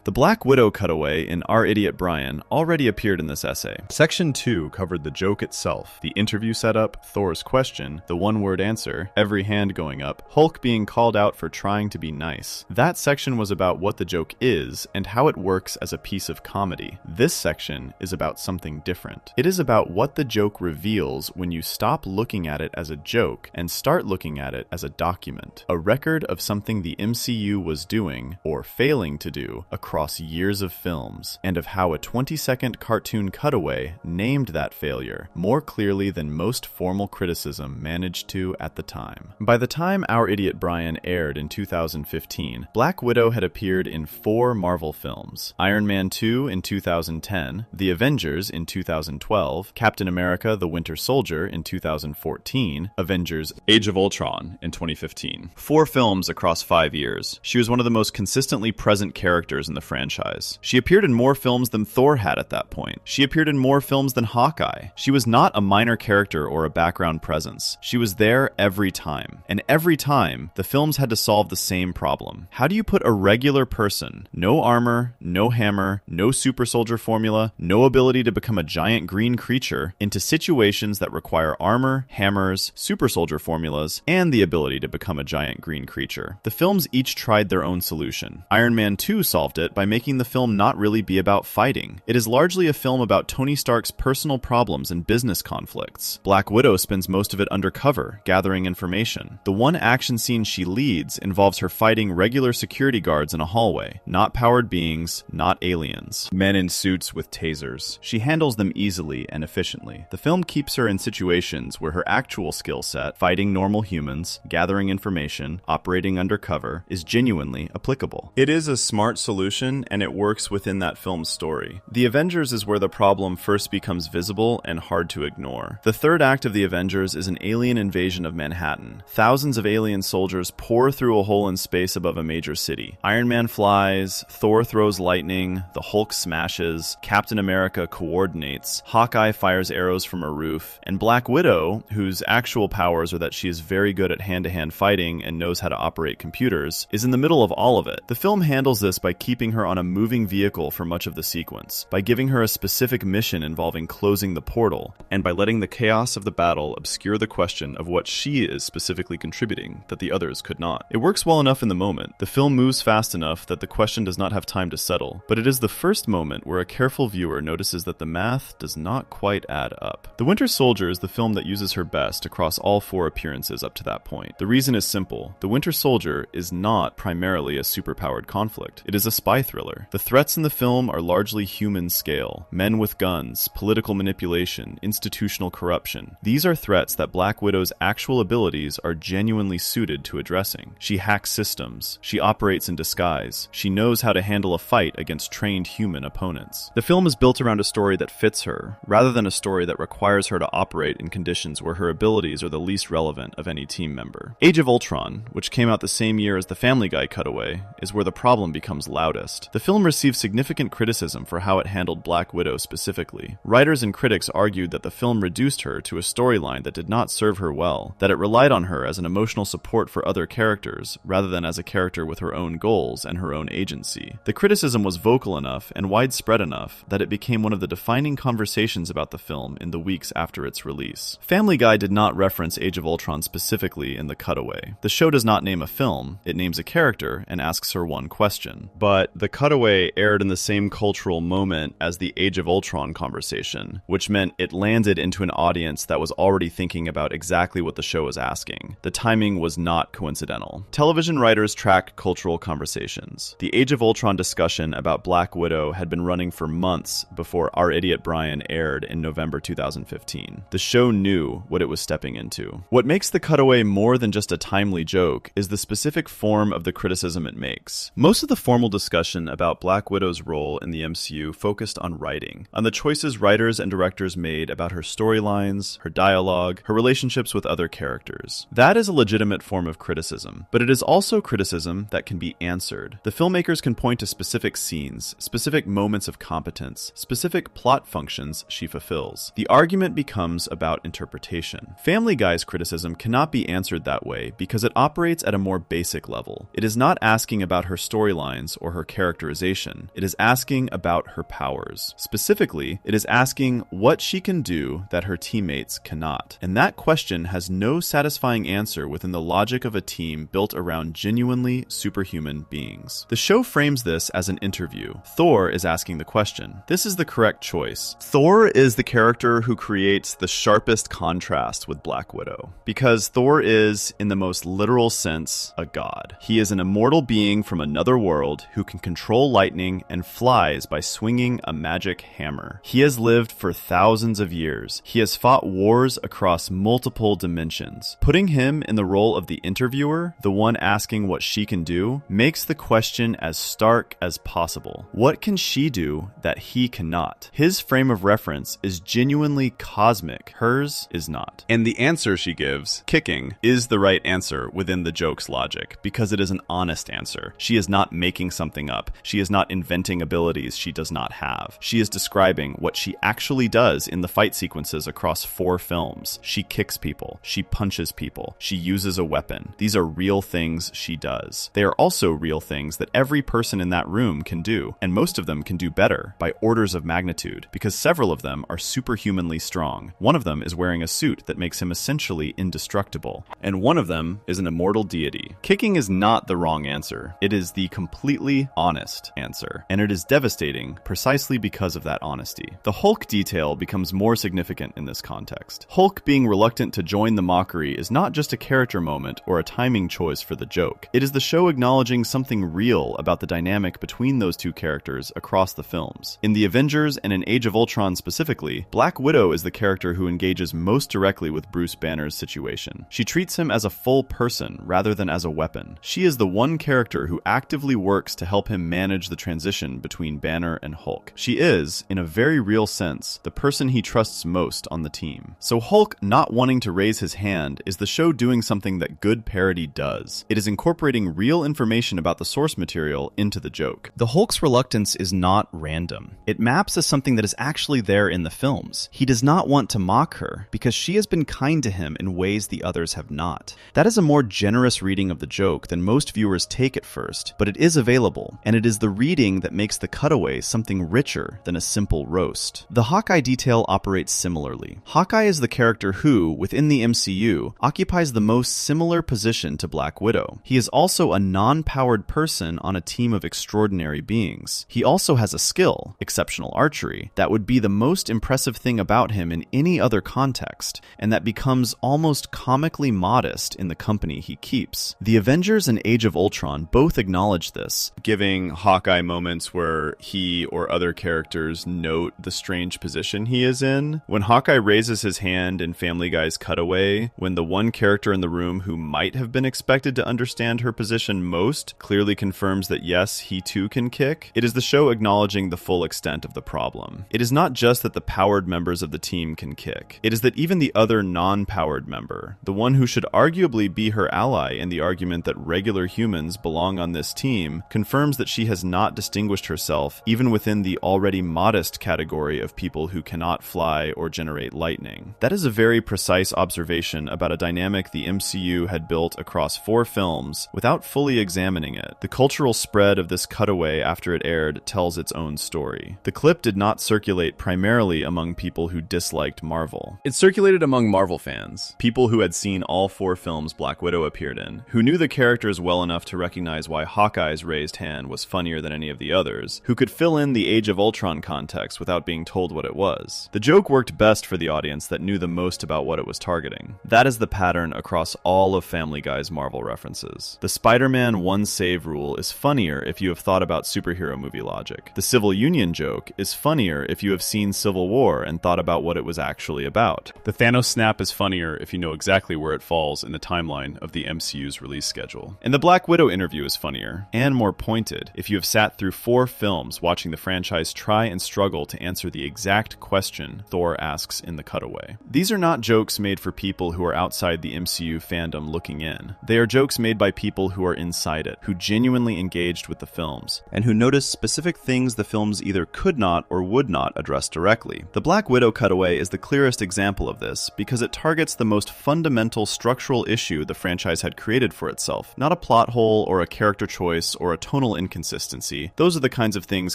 S1: The Black Widow cutaway in Our Idiot Brian already appeared in this essay. Section 2 covered the joke itself, the interview setup, Thor's question, the one-word answer, every hand going up, Hulk being called out for trying to be nice. That section was about what the joke is and how it works as a piece of comedy. This section is about something different. It is about what the joke reveals when you stop looking at it as a joke and start looking at it as a document, a record of something the MCU was doing, or failing to do, across years of films, and of how a 20-second cartoon cutaway named that failure more clearly than most formal criticism managed to at the time. By the time Our Idiot Brian aired in 2015, Black Widow had appeared in 4 Marvel films: Iron Man 2 in 2010, The Avengers in 2012, Captain America: The Winter Soldier in 2014, Avengers: Age of Ultron in 2015. 4 films across 5 years. She was one of the most consistently present characters in the franchise. She appeared in more films than Thor had at that point. She appeared in more films than Hawkeye. She was not a minor character or a background presence. She was there every time. And every time, the films had to solve the same problem. How do you put a regular person, no armor, no hammer, no super soldier formula, no ability to become a giant green creature, into situations that require armor, hammers, super soldier formulas, and the ability to become a giant green creature? The films each tried their own solution. Iron Man 2 solved it by making the film not really be about fighting. It is largely a film about Tony Stark's personal problems and business conflicts. Black Widow spends most of it undercover, gathering information. The one action scene she leads involves her fighting regular security guards in a hallway, not powered beings, not aliens. Men in suits with tasers. She handles them easily and efficiently. The film keeps her in situations where her actual skill set, fighting normal humans, gathering information, operating undercover, is genuinely applicable. It is a smart solution, and it works within that film's story. The Avengers is where the problem first becomes visible and hard to ignore. The third act of The Avengers is an alien invasion of Manhattan. Thousands of alien soldiers pour through a hole in space above a major city. Iron Man flies, Thor throws lightning, the Hulk smashes, Captain America coordinates, Hawkeye fires arrows from a roof, and Black Widow, whose actual powers are that she is very good at hand-to-hand fighting and knows how to operate computers, is in the middle of all of it. The film handles this by keeping her on a moving vehicle for much of the sequence, by giving her a specific mission involving closing the portal, and by letting the chaos of the battle obscure the question of what she is specifically contributing that the others could not. It works well enough in the moment. The film moves fast enough that the question does not have time to settle, but it is the first moment where a careful viewer notices that the math does not quite add up. The Winter Soldier is the film that uses her best across all 4 appearances up to that point. The reason is simple. The Winter Soldier is not primarily a superpowered conflict. It is a spy thriller. The threats in the film are largely human scale. Men with guns, political manipulation, institutional corruption. These are threats that Black Widow's actual abilities are genuinely suited to addressing. She hacks systems. She operates in disguise. She knows how to handle a fight against trained human opponents. The film is built around a story that fits her, rather than a story that requires her to operate in conditions where her abilities are the least relevant of any team member. Age of Ultron, which came out the same year as the Family Guy cutaway, is where the problem becomes loudest. The film received significant criticism for how it handled Black Widow specifically. Writers and critics argued that the film reduced her to a storyline that did not serve her well, that it relied on her as an emotional support for other characters, rather than as a character with her own goals and her own agency. The criticism was vocal enough and widespread enough that it became one of the defining conversations about the film film in the weeks after its release. Family Guy did not reference Age of Ultron specifically in the cutaway. The show does not name a film, it names a character and asks her one question. But the cutaway aired in the same cultural moment as the Age of Ultron conversation, which meant it landed into an audience that was already thinking about exactly what the show was asking. The timing was not coincidental. Television writers track cultural conversations. The Age of Ultron discussion about Black Widow had been running for months before Our Idiot Brian aired in November 2015. The show knew what it was stepping into. What makes the cutaway more than just a timely joke is the specific form of the criticism it makes. Most of the formal discussion about Black Widow's role in the MCU focused on writing, on the choices writers and directors made about her storylines, her dialogue, her relationships with other characters. That is a legitimate form of criticism, but it is also criticism that can be answered. The filmmakers can point to specific scenes, specific moments of competence, specific plot functions she fulfills. The argument becomes about interpretation. Family Guy's criticism cannot be answered that way because it operates at a more basic level. It is not asking about her storylines or her characterization. It is asking about her powers. Specifically, it is asking what she can do that her teammates cannot. And that question has no satisfying answer within the logic of a team built around genuinely superhuman beings. The show frames this as an interview. Thor is asking the question. This is the correct choice. Thor is the character who creates the sharpest contrast with Black Widow, because Thor is, in the most literal sense, a god. He is an immortal being from another world who can control lightning and flies by swinging a magic hammer. He has lived for thousands of years. He has fought wars across multiple dimensions. Putting him in the role of the interviewer, the one asking what she can do, makes the question as stark as possible. What can she do that he cannot? His frame of reference is genuinely cosmic. Hers is not. And the answer she gives, kicking, is the right answer within the joke's logic, because it is an honest answer. She is not making something up. She is not inventing abilities she does not have. She is describing what she actually does in the fight sequences across 4 films. She kicks people. She punches people. She uses a weapon. These are real things she does. They are also real things that every person in that room can do, and most of them can do better by orders of magnitude, because several of them are superhumanly strong. One of them is wearing a suit that makes him essentially indestructible, and one of them is an immortal deity. Kicking is not the wrong answer. It is the completely honest answer, and it is devastating precisely because of that honesty. The Hulk detail becomes more significant in this context. Hulk being reluctant to join the mockery is not just a character moment or a timing choice for the joke. It is the show acknowledging something real about the dynamic between those two characters across the films. In The Avengers and in Age of Ultron specifically, Black Widow is the character who engages most directly with Bruce Banner's situation. She treats him as a full person rather than as a weapon. She is the one character who actively works to help him manage the transition between Banner and Hulk. She is, in a very real sense, the person he trusts most on the team. So Hulk not wanting to raise his hand is the show doing something that good parody does. It is incorporating real information about the source material into the joke. The Hulk's reluctance is not random. It maps as something that is actually there in the films. He does not want to mock her because she has been kind to him in ways the others have not. That is a more generous reading of the joke than most viewers take at first, but it is available, and it is the reading that makes the cutaway something richer than a simple roast. The Hawkeye detail operates similarly. Hawkeye is the character who, within the MCU, occupies the most similar position to Black Widow. He is also a non-powered person on a team of extraordinary beings. He also has a skill, exceptional archery, that would be the most impressive thing about him in any other context, and that becomes almost comically modest in the company he keeps. The Avengers and Age of Ultron both acknowledge this, giving Hawkeye moments where he or other characters note the strange position he is in. When Hawkeye raises his hand in Family Guy's cutaway, when the one character in the room who might have been expected to understand her position most clearly confirms that yes, he too can kick, it is the show acknowledging the full extent of the problem. It is not just that the powered members of the team can kick. It is that even the other non-powered member, the one who should arguably be her ally in the argument that regular humans belong on this team, confirms that she has not distinguished herself even within the already modest category of people who cannot fly or generate lightning. That is a very precise observation about a dynamic the MCU had built across 4 films without fully examining it. The cultural spread of this cutaway after it aired tells its own story. The clip did not circulate primarily among among people who disliked Marvel.
S3: It circulated among Marvel fans.
S1: People who had seen all 4 films Black Widow appeared in, who knew the characters well enough to recognize why Hawkeye's raised hand was funnier than any of the others, who could fill in the Age of Ultron context without being told what it was. The joke worked best for the audience that knew the most about what it was targeting. That is the pattern across all of Family Guy's Marvel references. The Spider-Man one save rule is funnier if you have thought about superhero movie logic. The Civil Union joke is funnier if you have seen Civil War and thought about what it was actually about.
S3: The Thanos snap is funnier if you know exactly where it falls in the timeline of the MCU's release schedule.
S1: And the Black Widow interview is funnier, and more pointed, if you have sat through 4 films watching the franchise try and struggle to answer the exact question Thor asks in the cutaway. These are not jokes made for people who are outside the MCU fandom looking in. They are jokes made by people who are inside it, who genuinely engaged with the films,
S2: and who noticed specific things the films either could not or would not address directly.
S1: The Black Widow cutaway is the clearest example of this because it targets the most fundamental structural issue the franchise had created for itself, not a plot hole or a character choice or a tonal inconsistency. Those are the kinds of things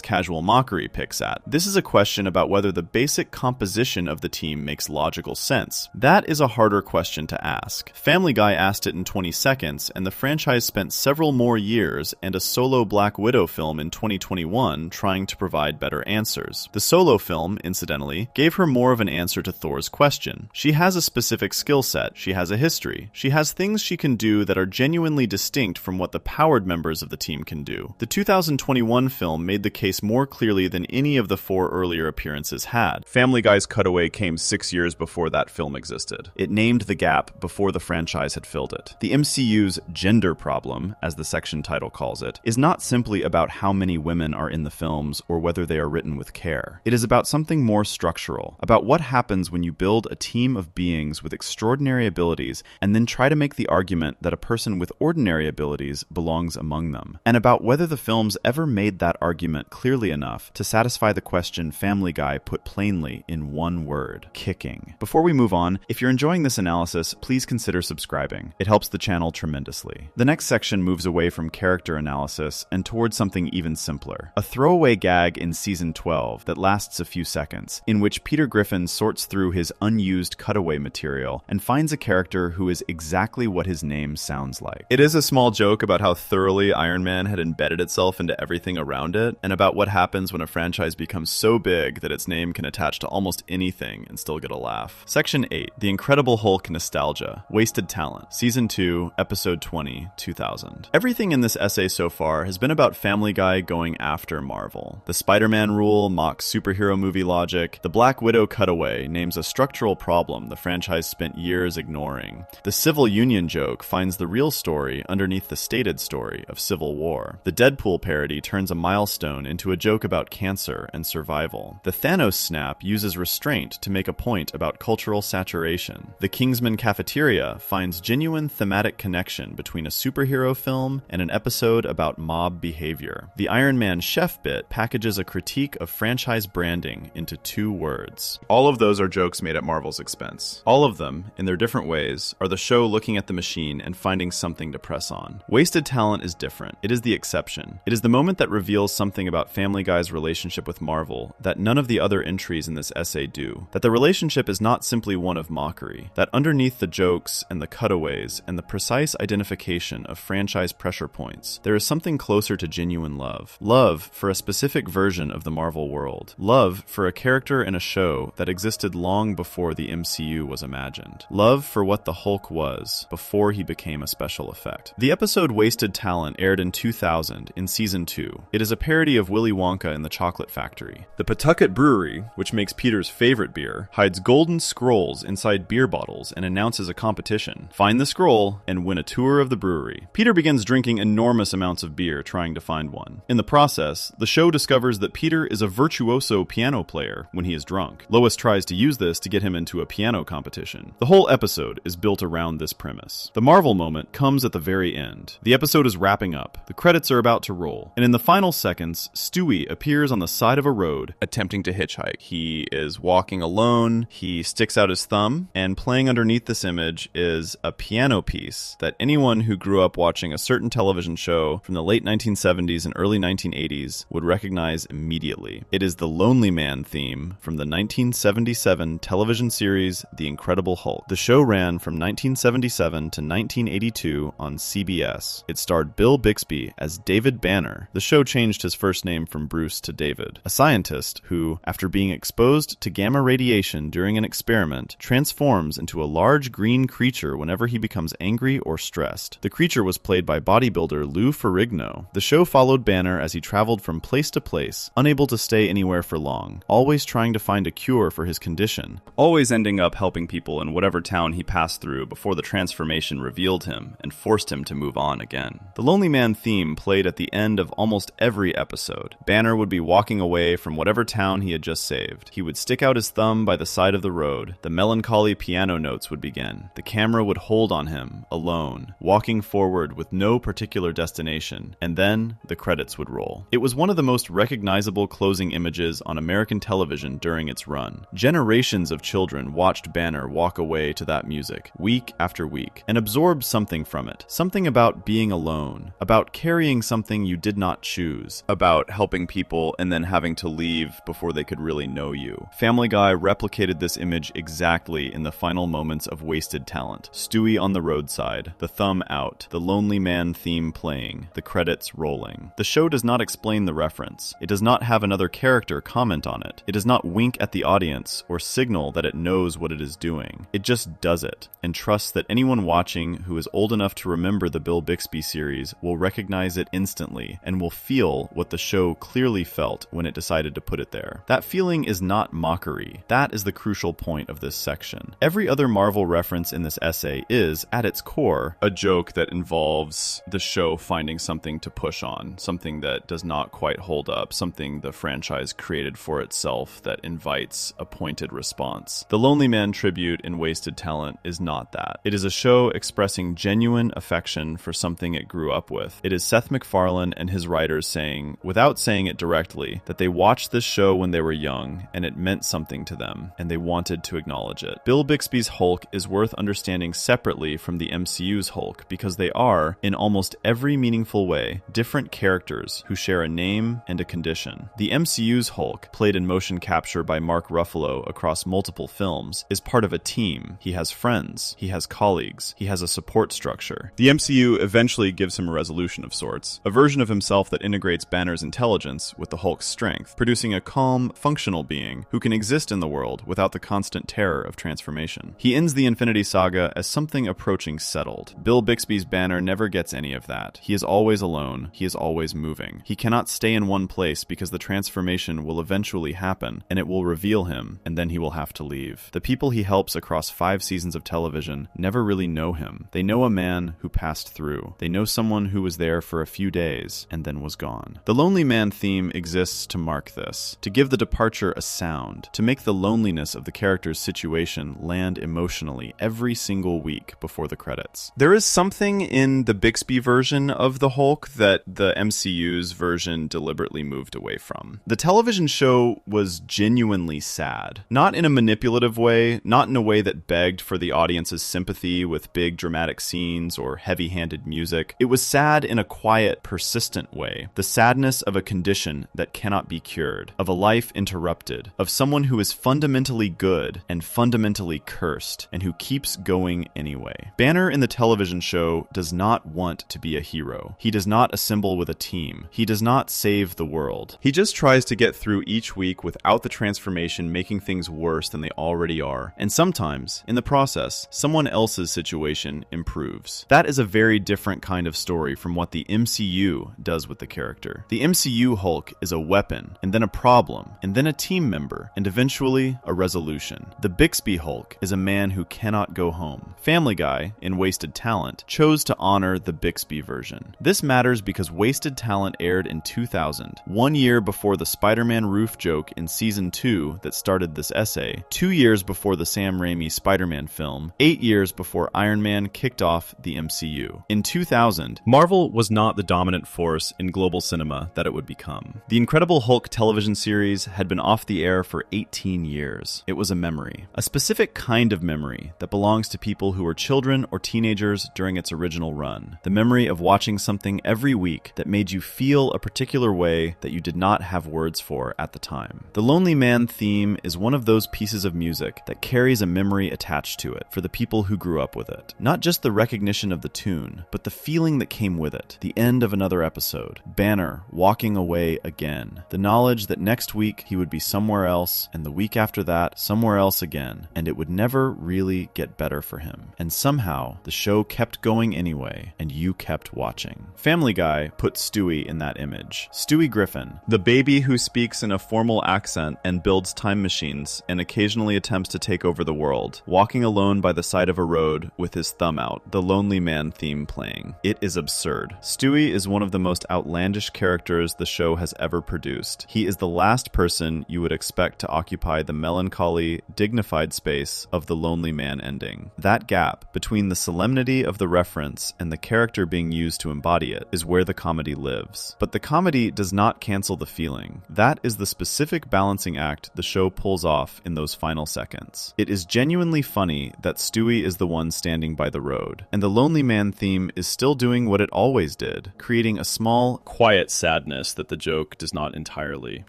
S1: casual mockery picks at. This is a question about whether the basic composition of the team makes logical sense. That is a harder question to ask. Family Guy asked it in 20 seconds, and the franchise spent several more years and a solo Black Widow film in 2021 trying to provide better answers. The solo film, incidentally, gave her more of an answer to Thor's question. She has a specific skill set, she has a history, she has things she can do that are genuinely distinct from what the powered members of the team can do. The 2021 film made the case more clearly than any of the 4 earlier appearances had.
S3: Family Guy's cutaway came 6 years before that film existed.
S2: It named the gap before the franchise had filled it. The MCU's gender problem, as the section title calls it, is not simply about how many women are in the films or whether they are written with care. It is about something more structural, about what happens when you build a team of beings with extraordinary abilities and then try to make the argument that a person with ordinary abilities belongs among them, and about whether the films ever made that argument clearly enough to satisfy the question Family Guy put plainly in one word: kicking. Before we move on, if you're enjoying this analysis, please consider subscribing. It helps the channel tremendously. The next section moves away from character analysis and towards something even simpler. A throwaway gag in season 12 that lasts a few seconds, in which Peter Griffin sorts through his unused cutaway material and finds a character who is exactly what his name sounds like.
S1: It is a small joke about how thoroughly Iron Man had embedded itself into everything around it, and about what happens when a franchise becomes so big that its name can attach to almost anything and still get a laugh. Section 8, The Incredible Hulk Nostalgia, Wasted Talent, Season 2, Episode 20, 2000. Everything in this essay so far has been about Family Guy going after Marvel. The Spider-Man rule mocks superhero movie logic. The Black Widow cutaway names a structural problem the franchise spent years ignoring. The Civil Union joke finds the real story underneath the stated story of Civil War. The Deadpool parody turns a milestone into a joke about cancer and survival. The Thanos snap uses restraint to make a point about cultural saturation. The Kingsman cafeteria finds genuine thematic connection between a superhero film and an episode about mob behavior. The Iron Man chef bit packages a critique of franchise branding into 2 words.
S3: All of those are jokes made at Marvel's expense.
S1: All of them, in their different ways, are the show looking at the machine and finding something to press on. Wasted Talent is different. It is the exception. It is the moment that reveals something about Family Guy's relationship with Marvel that none of the other entries in this essay do. That the relationship is not simply one of mockery. That underneath the jokes and the cutaways and the precise identification of franchise pressure points, there is something closer to genuine love. Love for a specific version of the Marvel world. Love for a character in a show that existed long before the MCU was imagined. Love for what the Hulk was before he became a special effect. The episode Wasted Talent aired in 2000 in Season 2. It is a parody of Willy Wonka and the Chocolate Factory.
S3: The Pawtucket Brewery, which makes Peter's favorite beer, hides golden scrolls inside beer bottles and announces a competition. Find the scroll and win a tour of the brewery. Peter begins drinking enormous amounts of beer trying to find one. In the process, the show discovers that Peter is a virtuoso piano player when he is drunk. Lois tries to use this to get him into a piano competition. The whole episode is built around this premise. The Marvel moment comes at the very end. The episode is wrapping up. The credits are about to roll. And in the final seconds, Stewie appears on the side of a road, attempting to hitchhike.
S1: He is walking alone. He sticks out his thumb, and playing underneath this image is a piano piece that anyone who grew up watching a certain television show from the late 1970s and early 1980s would recognize immediately. It is the Lonely Man theme from
S3: from the 1977 television series The Incredible Hulk. The show ran from 1977 to 1982 on CBS. It starred Bill Bixby as David Banner. The show changed his first name from Bruce to David, a scientist who, after being exposed to gamma radiation during an experiment, transforms into a large green creature whenever he becomes angry or stressed. The creature was played by bodybuilder Lou Ferrigno. The show followed Banner as he traveled from place to place, unable to stay anywhere for long, always trying to find a cure for his condition,
S1: always ending up helping people in whatever town he passed through before the transformation revealed him and forced him to move on again. The Lonely Man theme played at the end of almost every episode. Banner would be walking away from whatever town he had just saved. He would stick out his thumb by the side of the road. The melancholy piano notes would begin. The camera would hold on him, alone, walking forward with no particular destination, and then the credits would roll. It was one of the most recognizable closing images on American television during its run. Generations of children watched Banner walk away to that music, week after week, and absorbed something from it. Something about being alone, about carrying something you did not choose, about helping people and then having to leave before they could really know you. Family Guy replicated this image exactly in the final moments of Wasted Talent. Stewie on the roadside, the thumb out, the Lonely Man theme playing, the credits rolling. The show does not explain the reference. It does not have another character comment on it. It does not wink at the audience or signal that it knows what it is doing. It just does it, and trusts that anyone watching who is old enough to remember the Bill Bixby series will recognize it instantly and will feel what the show clearly felt when it decided to put it there. That feeling is not mockery. That is the crucial point of this section. Every other Marvel reference in this essay is, at its core, a joke that involves the show finding something to push on, something that does not quite hold up, something the franchise created for itself that invites a pointed response. The Lonely Man tribute in Wasted Talent is not that. It is a show expressing genuine affection for something it grew up with. It is Seth MacFarlane and his writers saying, without saying it directly, that they watched this show when they were young and it meant something to them, and they wanted to acknowledge it. Bill Bixby's Hulk is worth understanding separately from the MCU's Hulk because they are, in almost every meaningful way, different characters who share a name and a condition. The MCU's Hulk, played in motion capture by Mark Ruffalo across multiple films, is part of a team. He has friends, he has colleagues, he has a support structure. The MCU eventually gives him a resolution of sorts, a version of himself that integrates Banner's intelligence with the Hulk's strength, producing a calm, functional being who can exist in the world without the constant terror of transformation. He ends the Infinity Saga as something approaching settled. Bill Bixby's Banner never gets any of that. He is always alone, he is always moving. He cannot stay in one place because the transformation will eventually happen, and it will reveal him, and then he will have to leave. The people he helps across 5 seasons of television never really know him. They know a man who passed through. They know someone who was there for a few days and then was gone. The Lonely Man theme exists to mark this, to give the departure a sound, to make the loneliness of the character's situation land emotionally every single week before the credits. There is something in the Bixby version of the Hulk that the MCU's version deliberately moved away from. The television show was genuinely sad. Not in a manipulative way, not in a way that begged for the audience's sympathy with big dramatic scenes or heavy-handed music. It was sad in a quiet, persistent way. The sadness of a condition that cannot be cured, of a life interrupted, of someone who is fundamentally good and fundamentally cursed, and who keeps going anyway. Banner in the television show does not want to be a hero. He does not assemble with a team. He does not save the world. He just tries to get through each week without the transformation making things worse than they already are. And sometimes, in the process, someone else's situation improves. That is a very different kind of story from what the MCU does with the character. The MCU Hulk is a weapon, and then a problem, and then a team member, and eventually a resolution. The Bixby Hulk is a man who cannot go home. Family Guy, in Wasted Talent, chose to honor the Bixby version. This matters because Wasted Talent aired in 2000, 1 year before the Spider-Man roof joke in Season 2 that started this essay, 2 years before the Sam Raimi Spider-Man film, 8 years before Iron Man kicked off the MCU. In 2000, Marvel was not the dominant force in global cinema that it would become. The Incredible Hulk television series had been off the air for 18 years. It was a memory. A specific kind of memory that belongs to people who were children or teenagers during its original run. The memory of watching something every week that made you feel a particular way that you did not have words for at the time. The Lonely Man theme is one of those pieces of music that carries a memory attached to it for the people who grew up with it. Not just the recognition of the tune, but the feeling that came with it. The end of another episode. Banner walking away again. The knowledge that next week he would be somewhere else, and the week after that, somewhere else again, and it would never really get better for him. And somehow, the show kept going anyway, and you kept watching. Family Guy put Stewie in that image. Stewie Griffin, the baby who speaks in a formal accent and builds time machines and occasionally attempts to take over the world, walking alone by the side of a road with his thumb out, the Lonely Man theme playing. It is absurd. Stewie is one of the most outlandish characters the show has ever produced. He is the last person you would expect to occupy the melancholy, dignified space of the Lonely Man ending. That gap between the solemnity of the reference and the character being used to embody it is where the comedy lives. But the comedy does not cancel the feeling. That is the specific balancing act the show pulls off in those final seconds. It is genuinely funny that Stewie is the one standing by the road, and the Lonely Man theme is still doing what it always did, creating a small, quiet sadness that the joke does not entirely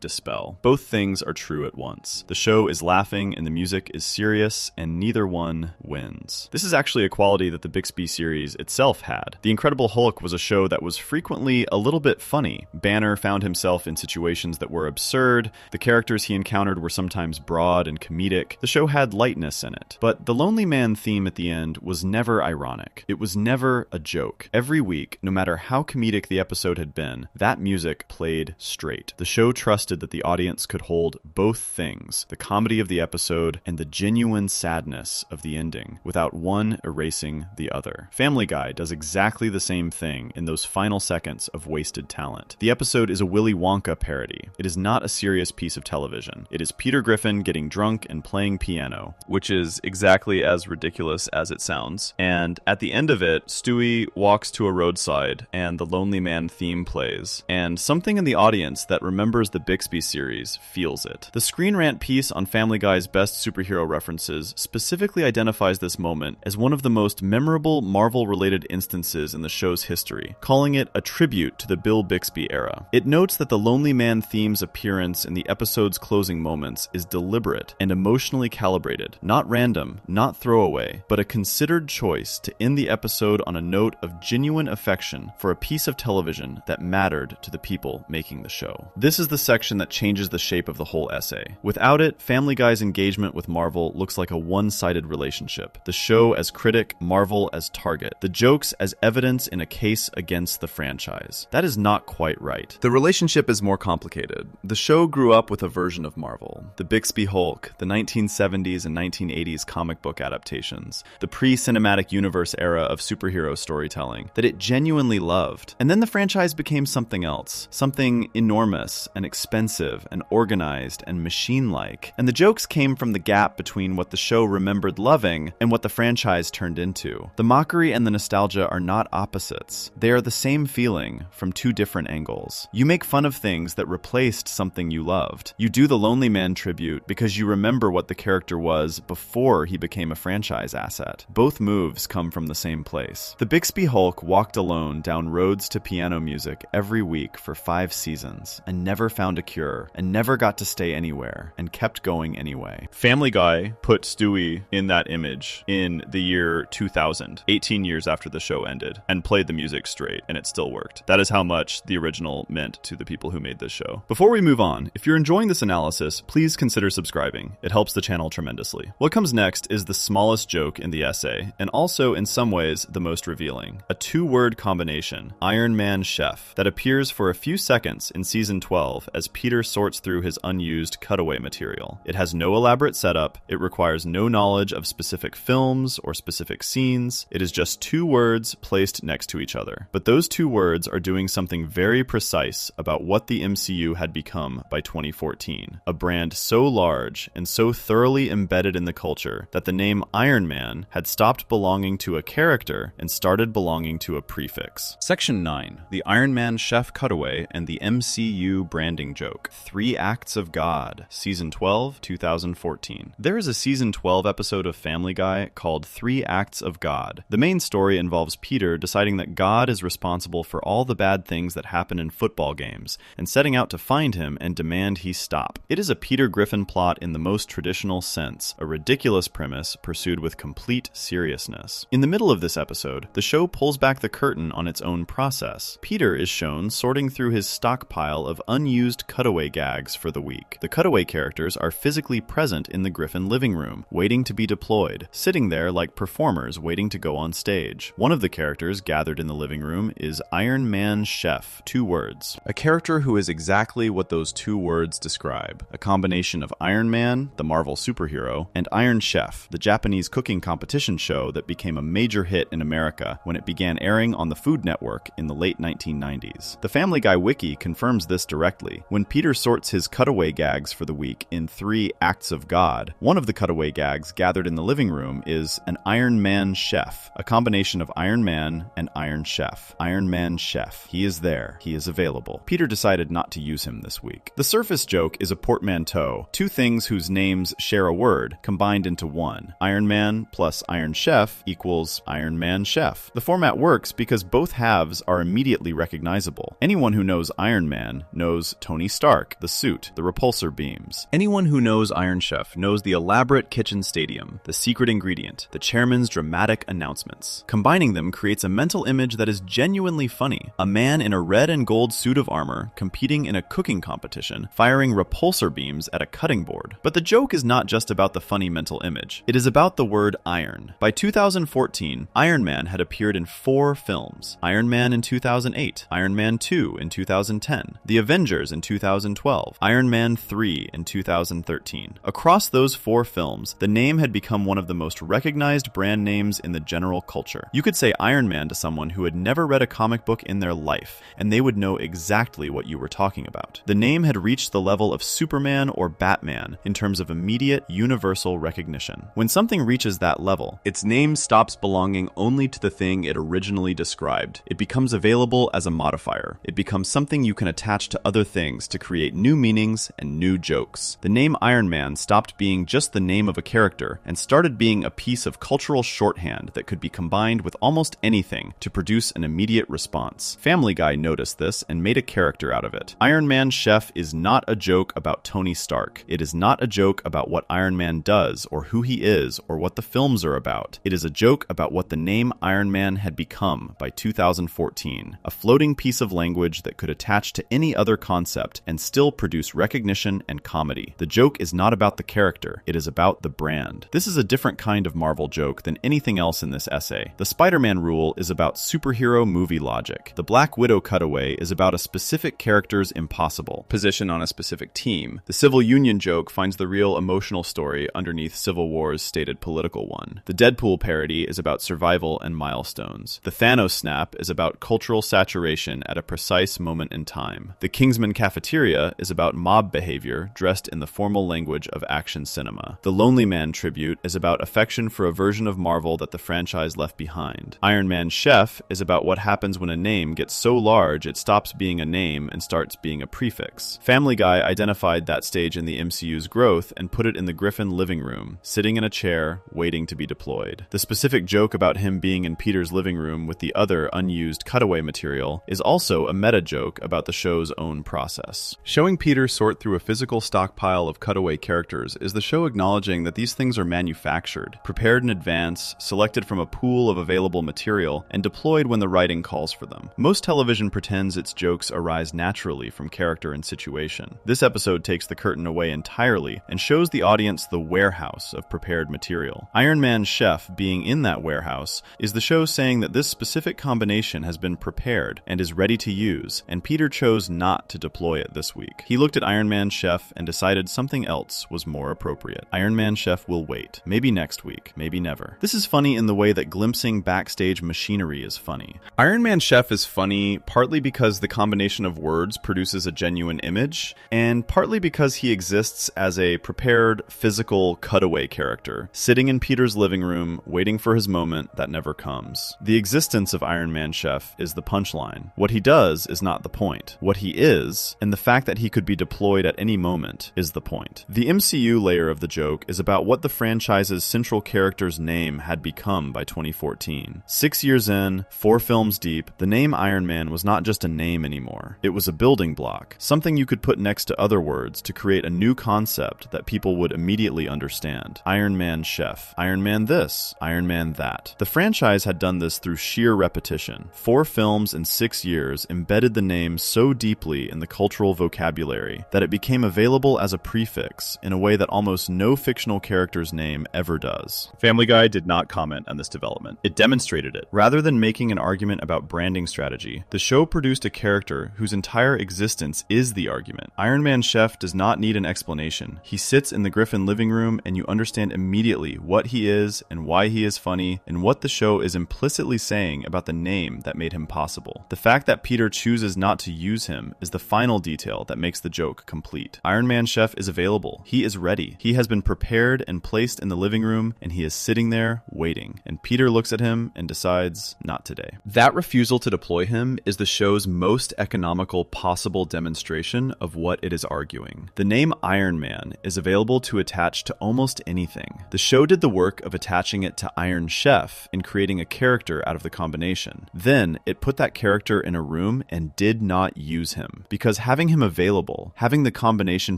S1: dispel. Both things are true at once. The show is laughing and the music is serious, and neither one wins. This is actually a quality that the Bixby series itself had. The Incredible Hulk was a show that was frequently a little bit funny. Banner found himself in situations that were absurd. The characters he encountered were sometimes broad and comedic. The show had lightness in it. But the Lonely Man theme at the end was never ironic. It was never a joke. Every week, no matter how comedic the episode had been, that music played straight. The show trusted that the audience could hold both things, the comedy of the episode and the genuine sadness of the ending, without one erasing the other. Family Guy does exactly the same thing in those final seconds of wasted talent. The episode is a Willy Wonka parody. It is not a serious piece of television. It is Peter Griffin getting drunk and playing piano, which is exactly as ridiculous as it sounds. And at the end of it, Stewie walks to a roadside and the Lonely Man theme plays, and something in the audience that remembers the Bixby series feels it. The Screen Rant piece on Family Guy's best superhero references specifically identifies this moment as one of the most memorable Marvel-related instances in the show's history, calling it a tribute to the Bill Bixby era. It notes that the Lonely Man theme's appearance in the episode's closing moments is deliberate and emotionally calibrated, not random, not throwaway, but a considered choice to end the episode on a note of genuine affection for a piece of television that mattered to the people making the show. This is the section that changes the shape of the whole essay. Without it, Family Guy's engagement with Marvel looks like a one-sided relationship. The show as critic, Marvel as target. The jokes as evidence in a case against the franchise. That is not quite right. The relationship is more complicated. The show grew up with a version of Marvel. The Bixby Hulk, the 1970s and 1980s comic book adaptations, the pre-cinematic universe era of superhero storytelling that it genuinely loved. And then the franchise became something else. Something enormous and expensive and organized and machine-like. And the jokes came from the gap between what the show remembered loving and what the franchise turned into. The mockery and the nostalgia are not opposites. They are the same feeling from two different angles. You make fun of things that replaced something you loved. You do the Lonely Man tribute because you remember what the character was before he became a franchise asset. Both moves come from the same place. The Bixby Hulk walked alone down roads to piano music every week for 5 seasons and never found a cure and never got to stay anywhere and kept going anyway. Family Guy put Stewie in that image in the year 2000, 18 years after the show ended, and played the music straight, and it still worked. That is how much the original meant to the people who made this show. Before we move on, if you're enjoying this analysis, please consider subscribing. It helps the channel tremendously. What comes next is the smallest joke in the essay, and also in some ways the most revealing. A 2-word combination, Iron Man Chef, that appears for a few seconds in season 12 as Peter sorts through his unused cutaway material. It has no elaborate setup, it requires no knowledge of specific films or specific scenes, it is just 2 words placed next to each other. But those 2 words are doing something very precise about what the MCU had become by 2014. A brand so large and so thoroughly embedded in the culture that the name Iron Man had stopped belonging to a character and started belonging to a prefix. Section 9. The Iron Man Chef Cutaway and the MCU Branding Joke. 3 Acts of God. Season 12, 2014. There is a Season 12 episode of Family Guy called 3 Acts of God. The main story involves Peter deciding that God is responsible for all the bad things that happen in football games and setting out to find him and demand he stop.
S2: stop. It is a Peter Griffin plot in the most traditional sense, a ridiculous premise pursued with complete seriousness. In the middle of this episode, the show pulls back the curtain on its own process. Peter is shown sorting through his stockpile of unused cutaway gags for the week. The cutaway characters are physically present in the Griffin living room, waiting to be deployed, sitting there like performers waiting to go on stage. One of the characters gathered in the living room is Iron Man Chef, 2 words.
S1: A character who is exactly what those 2 words describe. A combination of Iron Man, the Marvel superhero, and Iron Chef, the Japanese cooking competition show that became a major hit in America when it began airing on the Food Network in the late 1990s. The Family Guy wiki confirms this directly. When Peter sorts his cutaway gags for the week in 3 acts of God, one of the cutaway gags gathered in the living room is an Iron Man Chef, a combination of Iron Man and Iron Chef. Iron Man Chef. He is there. He is available. Peter decided not to use him this week. The surface joke is a portmanteau, 2 things whose names share a word combined into one. Iron Man plus Iron Chef equals Iron Man Chef. The format works because both halves are immediately recognizable. Anyone who knows Iron Man knows Tony Stark, the suit, the repulsor beams. Anyone who knows Iron Chef knows the elaborate kitchen stadium, the secret ingredient, the chairman's dramatic announcements. Combining them creates a mental image that is genuinely funny. A man in a red and gold suit of armor competing in a cooking competition, firing repulsor beams at a cutting board. But the joke is not just about the funny mental image. It is about the word iron. By 2014, Iron Man had appeared in 4 films. Iron Man in 2008, Iron Man 2 in 2010, The Avengers in 2012, Iron Man 3 in 2013. Across those 4 films, the name had become one of the most recognized brand names in the general culture. You could say Iron Man to someone who had never read a comic book in their life, and they would know exactly what you were talking about. The name had reached the level of Superman or Batman in terms of immediate, universal recognition. When something reaches that level, its name stops belonging only to the thing it originally described. It becomes available as a modifier. It becomes something you can attach to other things to create new meanings and new jokes. The name Iron Man stopped being just the name of a character and started being a piece of cultural shorthand that could be combined with almost anything to produce an immediate response. Family Guy noticed this and made a character out of it. Iron Man Chef is not a joke about Tony Stark. It is not a joke about what Iron Man does or who he is or what the films are about. It is a joke about what the name Iron Man had become by 2014. A floating piece of language that could attach to any other concept and still produce recognition and comedy. The joke is not about the character. It is about the brand. This is a different kind of Marvel joke than anything else in this essay. The Spider-Man rule is about superhero movie logic. The Black Widow cutaway is about a specific character's impossible position on a specific team. The Civil Union joke finds the real emotional story underneath Civil War's stated political one. The Deadpool parody is about survival and milestones. The Thanos snap is about cultural saturation at a precise moment in time. The Kingsman cafeteria is about mob behavior dressed in the formal language of action cinema. The Lonely Man tribute is about affection for a version of Marvel that the franchise left behind. Iron Man Chef is about what happens when a name gets so large it stops being a name and starts being a prefix. Family Guy identified that stage in the MCU's growth and put it in the Griffin living room, sitting in a chair, waiting to be deployed. The specific joke about him being in Peter's living room with the other unused cutaway material is also a meta joke about the show's own process. Showing Peter sort through a physical stockpile of cutaway characters is the show acknowledging that these things are manufactured, prepared in advance, selected from a pool of available material, and deployed when the writing calls for them. Most television pretends its jokes arise naturally from character and situation. This episode takes the curtain away entirely and shows the audience the warehouse of prepared material. Iron Man Chef being in that warehouse is the show saying that this specific combination has been prepared and is ready to use, and Peter chose not to deploy it this week. He looked at Iron Man Chef and decided something else was more appropriate. Iron Man Chef will wait. Maybe next week. Maybe never. This is funny in the way that glimpsing backstage machinery is funny. Iron Man Chef is funny partly because the combination of words produces a genuine image, and partly because he exists as a prepared, physical cutaway character, sitting in Peter's living room, waiting for his moment that never comes. The existence of Iron Man Chef is the punchline. What he does is not the point. What he is, and the fact that he could be deployed at any moment, is the point. The MCU layer of the joke is about what the franchise's central character's name had become by 2014. 6 years in, 4 films deep, the name Iron Man was not just a name anymore. It was a building block, something you could put next to other
S3: other words, to create a new concept that people would immediately understand. Iron Man Chef, Iron Man this, Iron Man that. The franchise had done this through sheer repetition. 4 films in 6 years embedded the name so deeply in the cultural vocabulary that it became available as a prefix in a way that almost no fictional character's name ever does.
S2: Family Guy did not comment on this development. It demonstrated it.
S3: Rather than making an argument about branding strategy, the show produced a character whose entire existence is the argument. Iron Man Chef does not need an explanation. He sits in the Griffin living room and you understand immediately what he is and why he is funny and what the show is implicitly saying about the name that made him possible. The fact that Peter chooses not to use him is the final detail that makes the joke complete. Iron Man Chef is available. He is ready. He has been prepared and placed in the living room and he is sitting there waiting. And Peter looks at him and decides, not today.
S1: That refusal to deploy him is the show's most economical possible demonstration of what it is arguing. The name Iron Man is available to attach to almost anything. The show did the work of attaching it to Iron Chef and creating a character out of the combination. Then it put that character in a room and did not use him. Because having him available, having the combination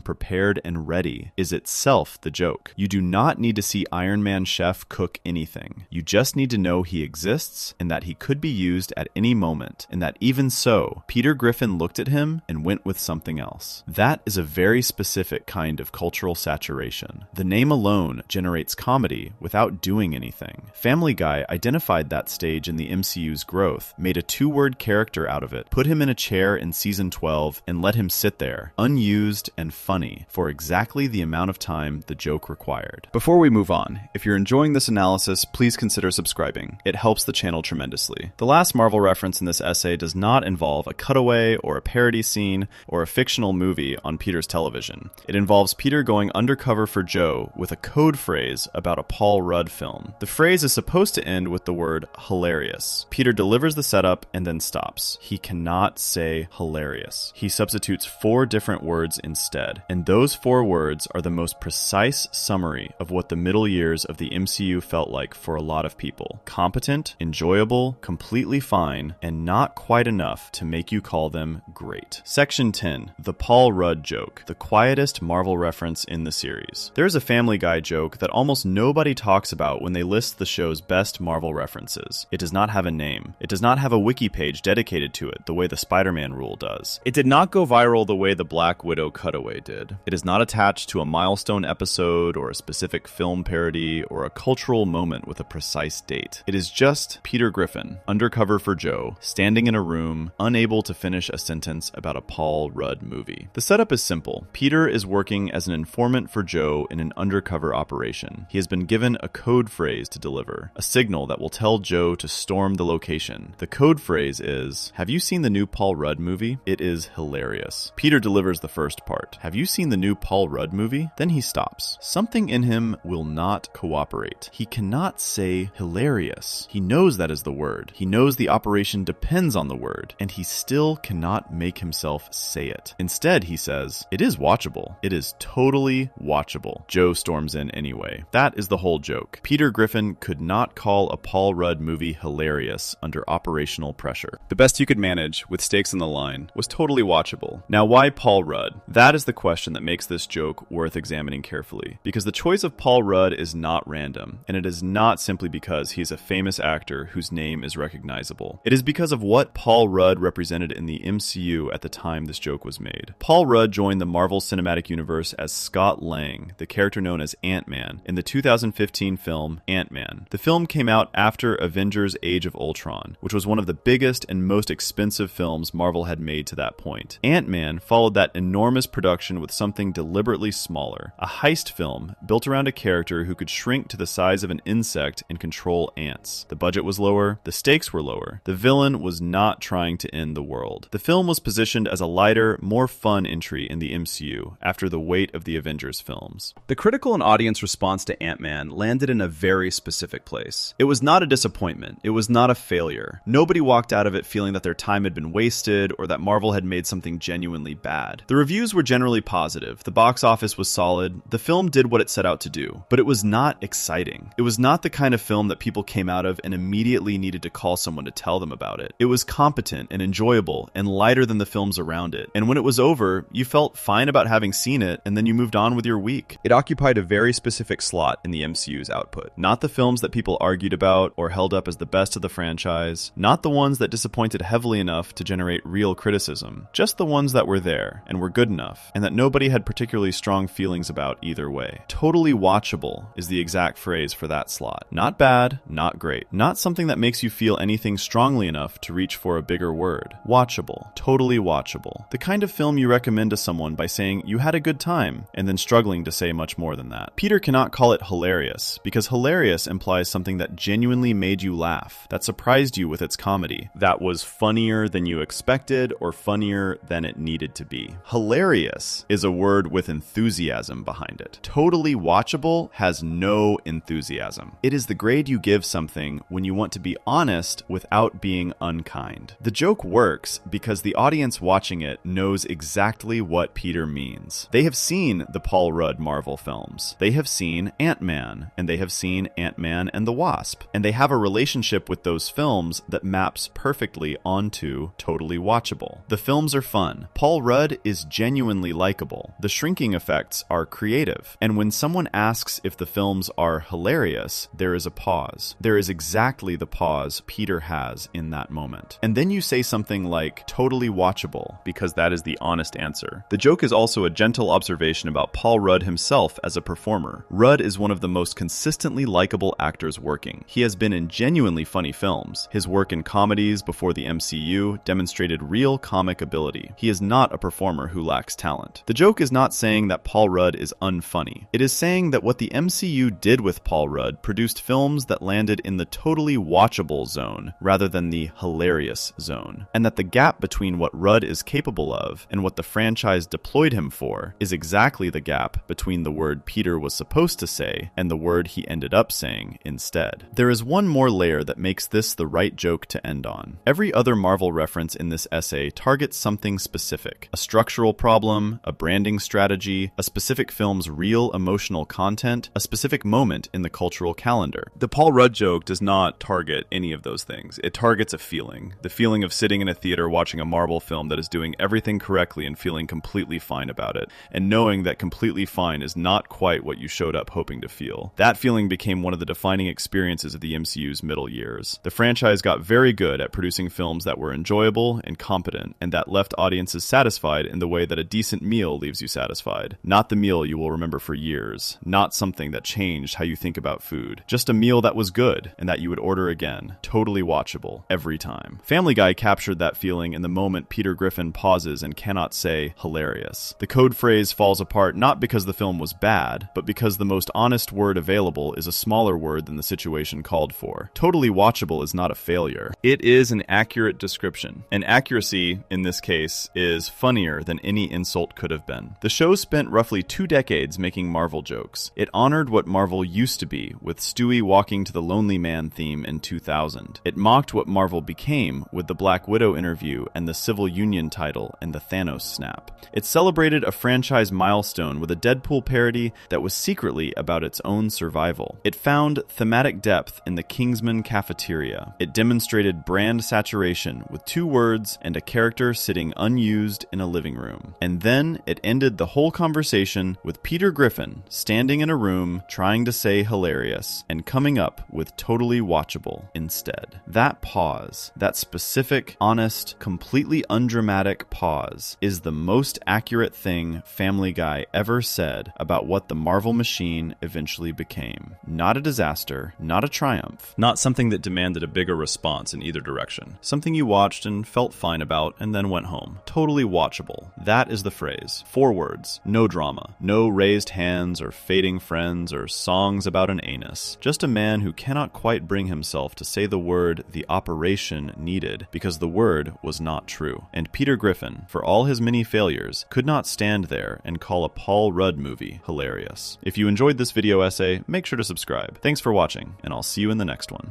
S1: prepared and ready, is itself the joke. You do not need to see Iron Man Chef cook anything. You just need to know he exists and that he could be used at any moment, and that even so, Peter Griffin looked at him and went with something else. That is a very specific kind of cultural saturation. The name alone generates comedy without doing anything. Family Guy identified that stage in the MCU's growth, made a 2-word character out of it, put him in a chair in season 12, and let him sit there, unused and funny, for exactly the amount of time the joke required.
S3: Before we move on, if you're enjoying this analysis, please consider subscribing. It helps the channel tremendously. The last Marvel reference in this essay does not involve a cutaway or a parody scene or a fictional movie on Peter's television. It involves Peter going undercover for Joe with a code phrase about a Paul Rudd film. The phrase is supposed to end with the word hilarious. Peter delivers the setup and then stops. He cannot say hilarious. He substitutes 4 different words instead, and those 4 words are the most precise summary of what the middle years of the MCU felt like for a lot of people. Competent, enjoyable, completely fine, and not quite enough to make you call them great. Section 10. The Paul Rudd joke. The quietest Marvel reference in the series. There's a Family Guy joke that almost nobody talks about when they list the show's best Marvel references. It does not have a name. It does not have a wiki page dedicated to it the way the Spider-Man rule does. It did not go viral the way the Black Widow cutaway did. It is not attached to a milestone episode or a specific film parody or a cultural moment with a precise date. It is just Peter Griffin, undercover for Joe, standing in a room, unable to finish a sentence about a Paul Rudd movie. The setup is simple. Peter is working as an informant for Joe in an undercover operation. He has been given a code phrase to deliver, a signal that will tell Joe to storm the location. The code phrase is, "Have you seen the new Paul Rudd movie? It is hilarious." Peter delivers the first part. "Have you seen the new Paul Rudd movie?" Then he stops. Something in him will not cooperate. He cannot say hilarious. He knows that is the word. He knows the operation depends on the word, and he still cannot make himself say it. Instead, he says, "It is watchable. It is totally watchable." Joe storms in anyway. That is the whole joke. Peter Griffin could not call a Paul Rudd movie hilarious under operational pressure. The best you could manage, with stakes on the line, was totally watchable. Now, why Paul Rudd? That is the question that makes this joke worth examining carefully, because the choice of Paul Rudd is not random, and it is not simply because he's a famous actor whose name is recognizable. It is because of what Paul Rudd represented in the MCU at the time this joke was made. Paul Rudd joined the Marvel Cinematic Universe as Scott Lang, the character known as Ant-Man, in the 2015 film Ant-Man. The film came out after Avengers Age of Ultron, which was one of the biggest and most expensive films Marvel had made to that point. Ant-Man followed that enormous production with something deliberately smaller, a heist film built around a character who could shrink to the size of an insect and control ants. The budget was lower, the stakes were lower, the villain was not trying to end the world. The film was positioned as a lighter, more fun entry in the MCU after the weight of the Avengers films. The critical and audience response to Ant-Man landed in a very specific place. It was not a disappointment. It was not a failure. Nobody walked out of it feeling that their time had been wasted or that Marvel had made something genuinely bad. The reviews were generally positive. The box office was solid. The film did what it set out to do, but it was not exciting. It was not the kind of film that people came out of and immediately needed to call someone to tell them about it. It was competent and enjoyable and lighter than the films around it. And when it was over, you felt fine about having seen it, and then you moved on with your week. It occupied a very specific slot in the MCU's output. Not the films that people argued about or held up as the best of the franchise, not the ones that disappointed heavily enough to generate real criticism, just the ones that were there and were good enough, and that nobody had particularly strong feelings about either way. Totally watchable is the exact phrase for that slot. Not bad, not great. Not something that makes you feel anything strongly enough to reach for a bigger word. Watchable. Totally watchable. The kind of film you recommend to someone by saying you had a good time, and then struggling to say much more than that. Peter cannot call it hilarious, because hilarious implies something that genuinely made you laugh, that surprised you with its comedy, that was funnier than you expected or funnier than it needed to be. Hilarious is a word with enthusiasm behind it. Totally watchable has no enthusiasm. It is the grade you give something when you want to be honest without being unkind. The joke works because the audience watching it knows exactly what Peter means. They have seen the Paul Rudd Marvel films. They have seen Ant-Man, and they have seen Ant-Man and the Wasp, and they have a relationship with those films that maps perfectly onto Totally Watchable. The films are fun. Paul Rudd is genuinely likable. The shrinking effects are creative. And when someone asks if the films are hilarious, there is a pause. There is exactly the pause Peter has in that moment. And then you say something like, totally watchable, because that is the honest answer. The joke is also a gentle observation about Paul Rudd himself as a performer. Rudd is one of the most consistently likable actors working. He has been in genuinely funny films. His work in comedies before the MCU demonstrated real comic ability. He is not a performer who lacks talent. The joke is not saying that Paul Rudd is unfunny. It is saying that what the MCU did with Paul Rudd produced films that landed in the totally watchable zone rather than the hilarious zone, and that the gap between what Rudd is capable of and what the franchise deployed him for is exactly the gap between the word Peter was supposed to say and the word he ended up saying instead. There is one more layer that makes this the right joke to end on. Every other Marvel reference in this essay targets something specific: a structural problem, a branding strategy, a specific film's real emotional content, a specific moment in the cultural calendar. The Paul Rudd joke does not target any of those things. It targets a feeling. The feeling of sitting in a theater watching a Marvel film that is doing everything correctly and feeling completely fine about it, and knowing that completely fine is not quite what you showed up hoping to feel. That feeling became one of the defining experiences of the MCU's middle years. The franchise got very good at producing films that were enjoyable and competent, and that left audiences satisfied in the way that a decent meal leaves you satisfied. Not the meal you will remember for years. Not something that changed how you think about food. Just a meal that was good and that you would order again. Totally watchable. Every time. Family Guy captured that feeling in the moment Peter Griffin pauses and cannot say hilarious. The code phrase falls apart not because the film was bad, but because the most honest word available is a smaller word than the situation called for. Totally watchable is not a failure. It is an accurate description. And accuracy, in this case, is funnier than any insult could have been. The show spent roughly 2 decades making Marvel jokes. It honored what Marvel used to be, with Stewie walking to the Lonely Man theme in 2000. It mocked what Marvel became with the Black Widow interview and the Civil Union title and the Thanos snap. It celebrated a franchise milestone with a Deadpool parody that was secretly about its own survival. It found thematic depth in the Kingsman cafeteria. It demonstrated brand saturation with 2 words and a character sitting unused in a living room. And then it ended the whole conversation with Peter Griffin standing in a room trying to say hilarious and coming up with totally watchable instead. That pause, that specific, honest, completely undramatic pause, is the most accurate thing Family Guy ever said about what the Marvel machine eventually became. Not a disaster, not a triumph, not something that demanded a bigger response in either direction. Something you watched and felt fine about and then went home. Totally watchable. That is the phrase. 4 words. No drama. No raised hands or fading friends or songs about an anus. Just a man who cannot quite bring himself to say the word the operation needed because the word was not true. And Peter Griffin, for all his many failures, could not stand there and call a Paul Rudd movie hilarious. If you enjoyed this video essay, make sure to subscribe. Thanks for watching, and I'll see you in the next one.